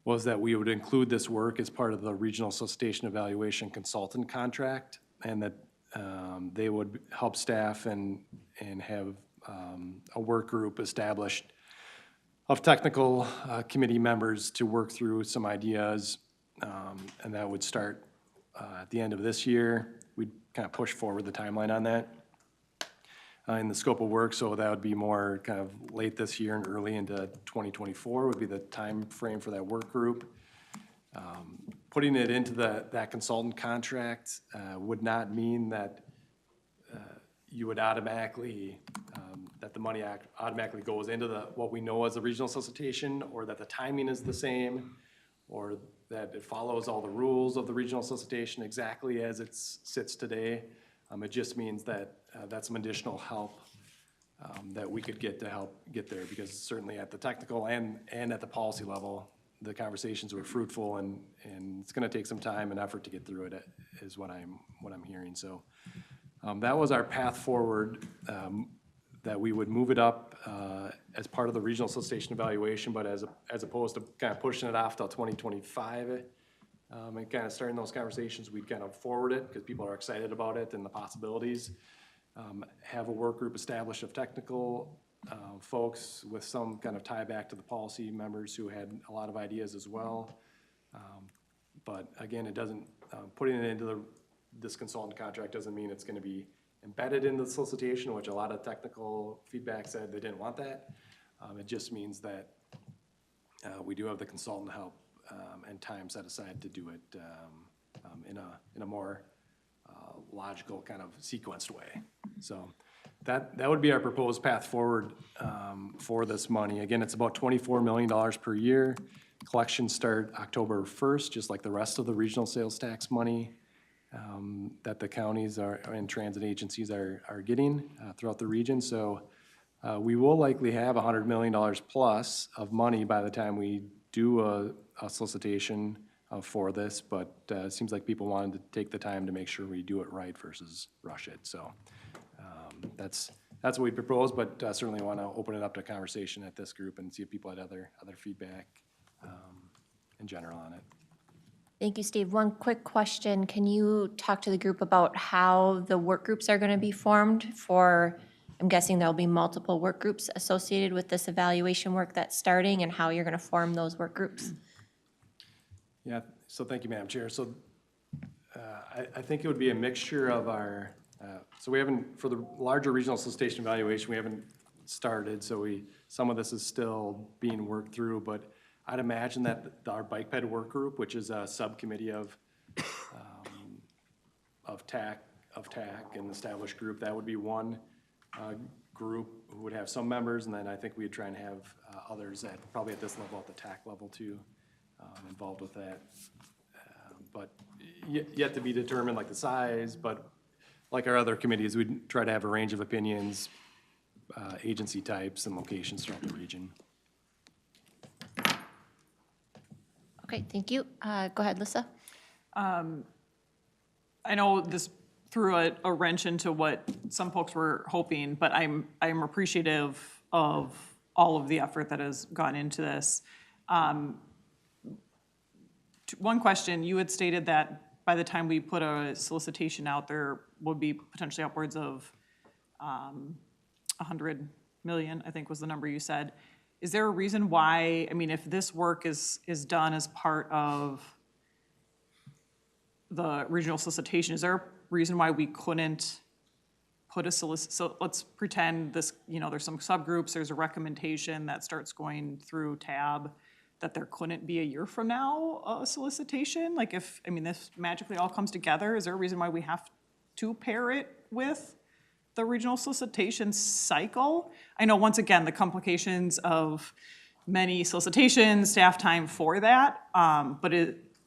was that we would include this work as part of the Regional Solicitation Evaluation Consultant Contract, and that they would help staff and have a work group established of technical committee members to work through some ideas, and that would start at the end of this year. We'd kind of push forward the timeline on that in the scope of work, so that would be more kind of late this year and early into 2024 would be the time frame for that work group. Putting it into that consultant contract would not mean that you would automatically, that the money automatically goes into what we know as the regional solicitation, or that the timing is the same, or that it follows all the rules of the regional solicitation exactly as it sits today. It just means that that's some additional help that we could get to help get there, because certainly at the technical and at the policy level, the conversations were fruitful, and it's gonna take some time and effort to get through it, is what I'm hearing. So that was our path forward, that we would move it up as part of the regional solicitation evaluation, but as opposed to kind of pushing it off till 2025, and kind of starting those conversations, we'd kind of forward it because people are excited about it and the possibilities. Have a work group established of technical folks with some kind of tie back to the policy members who had a lot of ideas as well. But again, it doesn't, putting it into this consultant contract doesn't mean it's going to be embedded in the solicitation, which a lot of technical feedback said they didn't want that. It just means that we do have the consultant help and time set aside to do it in a more logical kind of sequenced way. So that would be our proposed path forward for this money. Again, it's about $24 million per year. Collections start October 1st, just like the rest of the regional sales tax money that the counties and transit agencies are getting throughout the region. So we will likely have $100 million plus of money by the time we do a solicitation for this, but it seems like people wanted to take the time to make sure we do it right versus rush it. So that's what we propose, but certainly want to open it up to conversation at this group and see if people had other feedback in general on it. Thank you, Steve. One quick question. Can you talk to the group about how the work groups are going to be formed for, I'm guessing there'll be multiple work groups associated with this evaluation work that's starting, and how you're going to form those work groups? Yeah, so thank you, Madam Chair. So I think it would be a mixture of our, so we haven't, for the larger regional solicitation evaluation, we haven't started, so some of this is still being worked through, but I'd imagine that our bike ped work group, which is a subcommittee of TAC, an established group, that would be one group who would have some members, and then I think we'd try and have others probably at this level, at the TAC level too, involved with that. But yet to be determined, like the size, but like our other committees, we'd try to have a range of opinions, agency types and locations throughout the region. Okay, thank you. Go ahead, Lisa. I know this threw a wrench into what some folks were hoping, but I'm appreciative of all of the effort that has gone into this. One question, you had stated that by the time we put a solicitation out, there would be potentially upwards of 100 million, I think was the number you said. Is there a reason why, I mean, if this work is done as part of the regional solicitation, is there a reason why we couldn't put a so let's pretend this, there's some subgroups, there's a recommendation that starts going through TAB, that there couldn't be a year from now a solicitation? Like if, I mean, this magically all comes together, is there a reason why we have to pair it with the regional solicitation cycle? I know, once again, the complications of many solicitations, staff time for that, but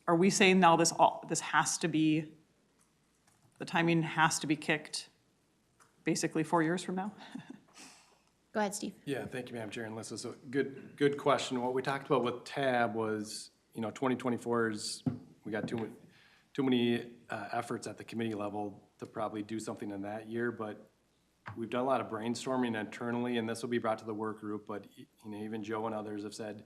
are we saying now this has to be, the timing has to be kicked basically 4 years from now? Go ahead, Steve. Yeah, thank you, Madam Chair, and Lisa. So good question. What we talked about with TAB was, 2024 is, we got too many efforts at the committee level to probably do something in that year, but we've done a lot of brainstorming internally, and this will be brought to the work group, but even Joe and others have said,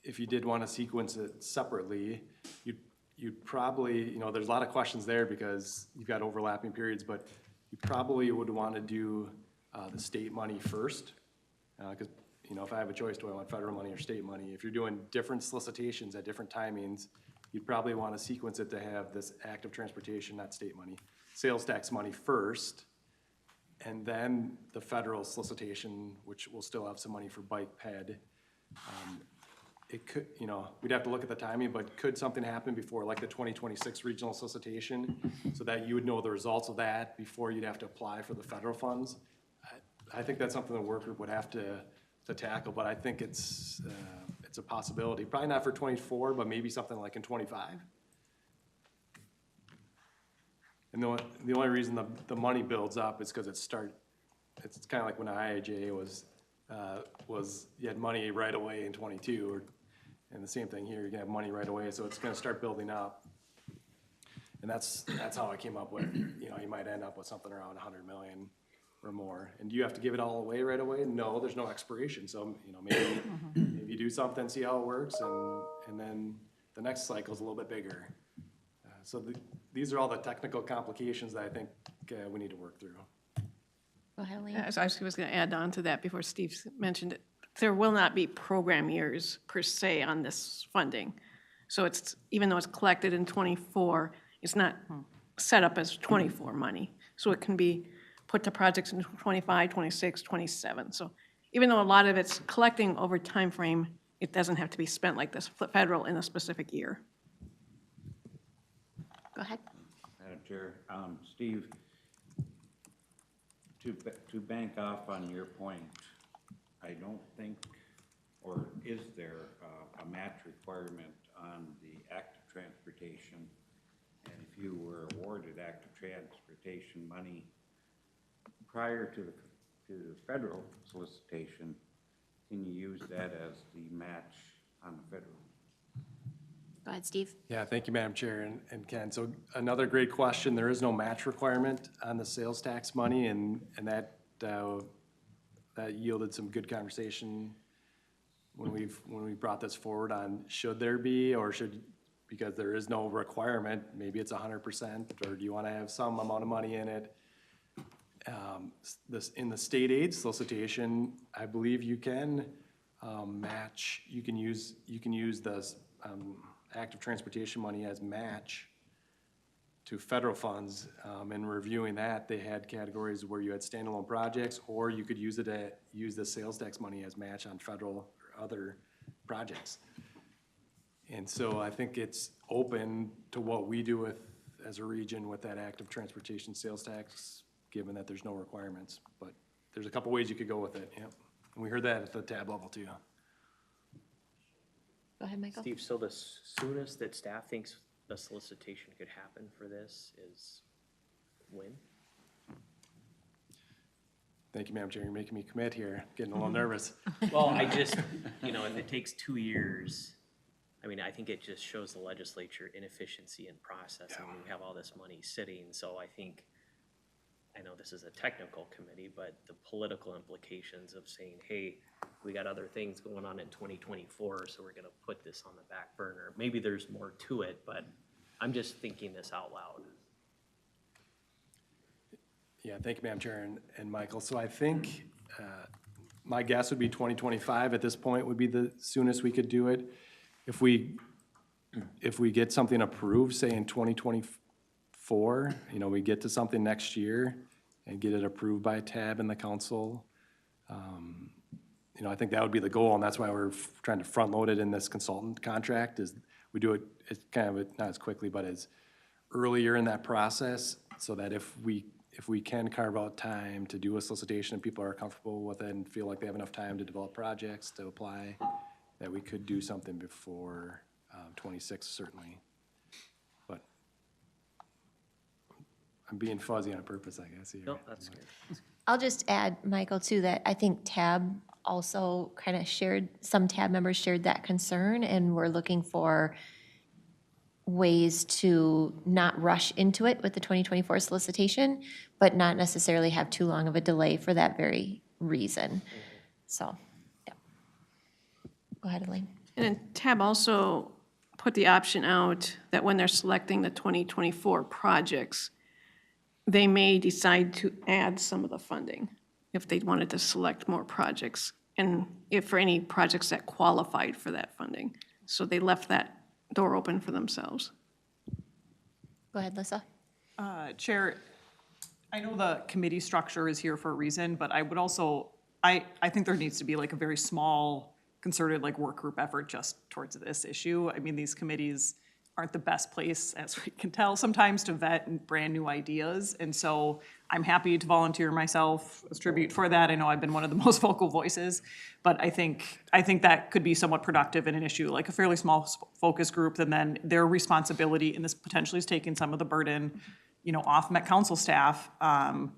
if you did want to sequence it separately, you'd probably, there's a lot of questions there because you've got overlapping periods, but you probably would want to do the state money first, because, if I have a choice, do I want federal money or state money? If you're doing different solicitations at different timings, you'd probably want to sequence it to have this active transportation, not state money, sales tax money first, and then the federal solicitation, which will still have some money for bike ped. It could, we'd have to look at the timing, but could something happen before like the 2026 regional solicitation so that you would know the results of that before you'd have to apply for the federal funds? I think that's something the work group would have to tackle, but I think it's a possibility. Probably not for 24, but maybe something like in 25. And the only reason the money builds up is because it's kind of like when IIJA was you had money right away in 22, and the same thing here, you're gonna have money right away, so it's gonna start building up. And that's how I came up with, you might end up with something around 100 million or more. And do you have to give it all away right away? No, there's no expiration, so, maybe you do something, see how it works, and then the next cycle's a little bit bigger. So these are all the technical complications that I think we need to work through. Go ahead, Lee. I was going to add on to that before Steve mentioned it. There will not be program years per se on this funding. So it's, even though it's collected in 24, it's not set up as 24 money. So it can be put to projects in 25, 26, 27. So even though a lot of it's collecting over time frame, it doesn't have to be spent like this federal in a specific year. Go ahead. Madam Chair, Steve, to bank off on your point, I don't think, or is there a match requirement on the active transportation? And if you were awarded active transportation money prior to the federal solicitation, can you use that as the match on the federal? Go ahead, Steve. Yeah, thank you, Madam Chair and Ken. So another great question. There is no match requirement on the sales tax money, and that yielded some good conversation when we brought this forward on should there be, or because there is no requirement, maybe it's 100%, or do you want to have some amount of money in it? In the state aid solicitation, I believe you can match. You can use the active transportation money as match to federal funds. And reviewing that, they had categories where you had standalone projects, or you could use the sales tax money as match on federal or other projects. And so I think it's open to what we do as a region with that active transportation sales tax, given that there's no requirements. But there's a couple ways you could go with it, yeah. And we heard that at the tab level too. Go ahead, Michael. Steve, so the soonest that staff thinks the solicitation could happen for this is when? Thank you, Madam Chair. You're making me commit here. Getting a little nervous. Well, I just, if it takes 2 years, I think it just shows the legislature inefficiency in process. I mean, we have all this money sitting, so I know this is a technical committee, but the political implications of saying, hey, we got other things going on in 2024, so we're gonna put this on the back burner. Maybe there's more to it, but I'm just thinking this out loud. Yeah, thank you, Madam Chair and Michael. So I think my guess would be 2025 at this point would be the soonest we could do it. If we get something approved, say in 2024, we get to something next year and get it approved by a tab in the council, you know, I think that would be the goal, and that's why we're trying to front load it in this consultant contract, is we do it, it's kind of, not as quickly, but as earlier in that process, so that if we can carve out time to do a solicitation and people are comfortable with it and feel like they have enough time to develop projects to apply, that we could do something before 26 certainly. But I'm being fuzzy on purpose, I guess. Here. No, that's good. I'll just add, Michael, too, that I think TAB also kind of shared, some TAB members shared that concern, and we're looking for ways to not rush into it with the 2024 solicitation, but not necessarily have too long of a delay for that very reason. So, yeah. Go ahead, Elaine. And then TAB also put the option out that when they're selecting the 2024 projects, they may decide to add some of the funding if they wanted to select more projects, and if for any projects that qualified for that funding. So they left that door open for themselves. Go ahead, Lissa. Chair, I know the committee structure is here for a reason, but I would also, I think there needs to be like a very small concerted like work group effort just towards this issue. I mean, these committees aren't the best place, as we can tell, sometimes to vet brand new ideas. And so I'm happy to volunteer myself as tribute for that. I know I've been one of the most vocal voices, but I think that could be somewhat productive in an issue, like a fairly small focus group, and then their responsibility, and this potentially is taking some of the burden, you know, off Met Council staff on,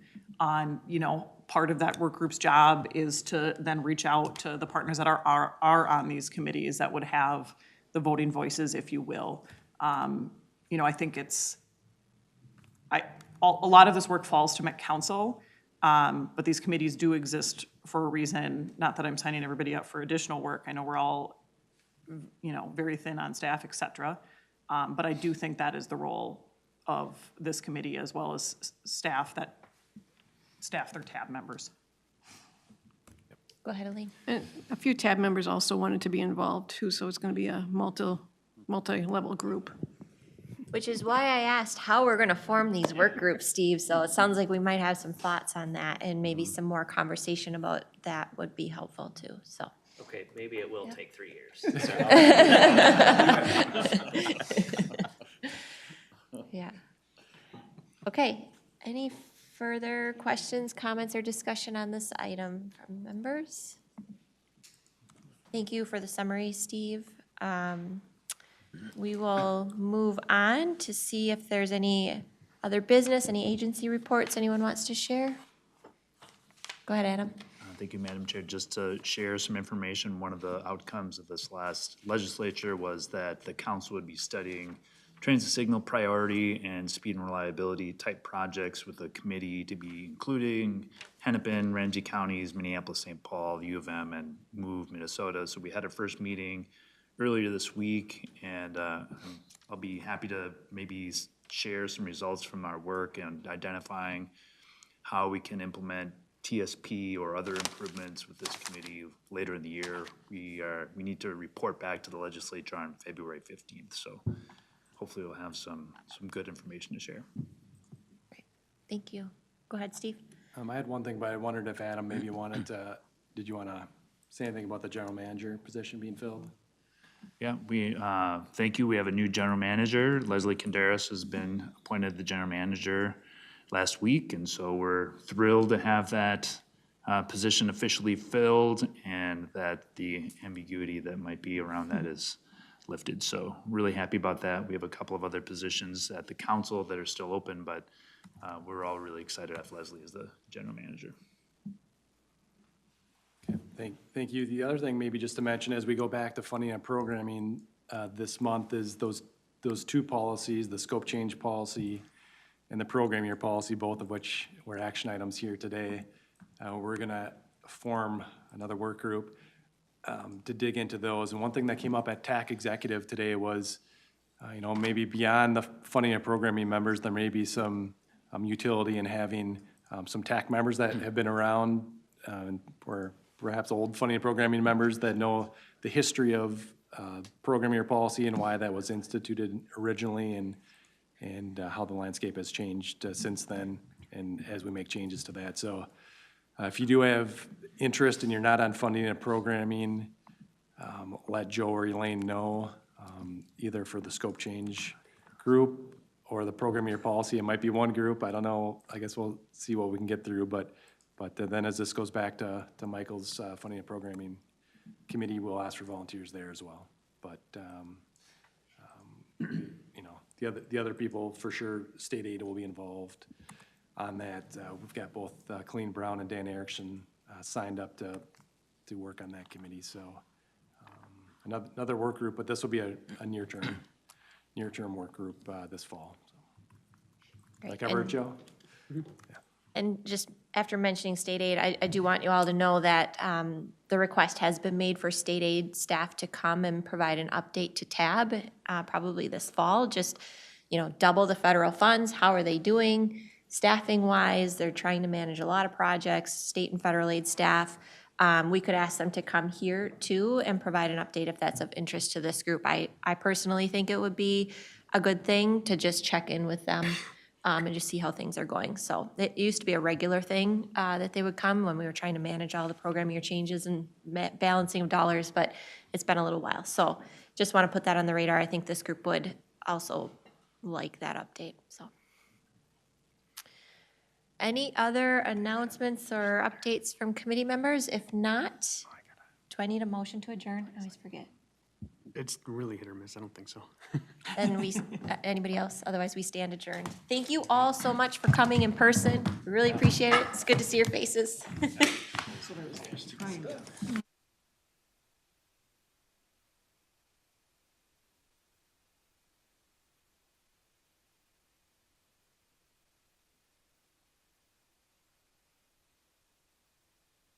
you know, part of that work group's job is to then reach out to the partners that are on these committees that would have the voting voices, if you will. You know, I think a lot of this work falls to Met Council, but these committees do exist for a reason. Not that I'm signing everybody up for additional work. I know we're all, you know, very thin on staff, et cetera. But I do think that is the role of this committee, as well as staff that staff their TAB members. Go ahead, Elaine. And a few TAB members also wanted to be involved too, so it's going to be a multi-level group. Which is why I asked how we're going to form these work groups, Steve. So it sounds like we might have some thoughts on that, and maybe some more conversation about that would be helpful too, so. Okay, maybe it will take 3 years. Yeah. Okay, any further questions, comments, or discussion on this item from members? Thank you for the summary, Steve. We will move on to see if there's any other business, any agency reports anyone wants to share. Go ahead, Adam. Thank you, Madam Chair. Just to share some information, one of the outcomes of this last legislature was that the council would be studying transit signal priority and speed and reliability type projects with a committee to be including Hennepin, Ramsey counties, Minneapolis, St. Paul, U of M, and Move, Minnesota. So we had our first meeting earlier this week, and I'll be happy to maybe share some results from our work and identifying how we can implement TSP or other improvements with this committee later in the year. We need to report back to the legislature on February 15th, so hopefully we'll have some good information to share. Great. Thank you. Go ahead, Steve. I had one thing, but I wondered if Adam maybe wanted to, did you want to say anything about the general manager position being filled? Yeah, thank you. We have a new general manager. Leslie Canderas has been appointed the general manager last week, and so we're thrilled to have that position officially filled, and that the ambiguity that might be around that is lifted. So really happy about that. We have a couple of other positions at the council that are still open, but we're all really excited to have Leslie as the general manager. Okay, thank you. The other thing maybe just to mention as we go back to funding and programming this month is those two policies, the scope change policy and the program year policy, both of which were action items here today. We're gonna form another work group to dig into those. And one thing that came up at TAC Executive today was, you know, maybe beyond the funding and programming members, there may be some utility in having some TAC members that have been around or perhaps old funding and programming members that know the history of programming or policy and why that was instituted originally, and how the landscape has changed since then, and as we make changes to that. So If you do have interest and you're not on funding and programming, let Joe or Elaine know, either for the scope change group or the program year policy. It might be one group, I don't know, I guess we'll see what we can get through, but then as this goes back to Michael's funding and programming committee, we'll ask for volunteers there as well. But, you know, the other people, for sure, state aid will be involved on that. We've got both Colleen Brown and Dan Erickson signed up to work on that committee, so another work group, but this will be a near-term work group this fall. Did I cover it, Joe? And just after mentioning state aid, I do want you all to know that the request has been made for state aid staff to come and provide an update to TAB, probably this fall, just, you know, double the federal funds, how are they doing? Staffing wise, they're trying to manage a lot of projects, state and federal aid staff. We could ask them to come here too and provide an update if that's of interest to this group. I personally think it would be a good thing to just check in with them and just see how things are going. So it used to be a regular thing that they would come when we were trying to manage all the program year changes and balancing of dollars, but it's been a little while. So just want to put that on the radar. I think this group would also like that update, so. Any other announcements or updates from committee members? If not, do I need a motion to adjourn? I always forget. It's really hit or miss, I don't think so. And anybody else? Otherwise, we stand adjourned. Thank you all so much for coming in person. We really appreciate it. It's good to see your faces. That's what I was trying to.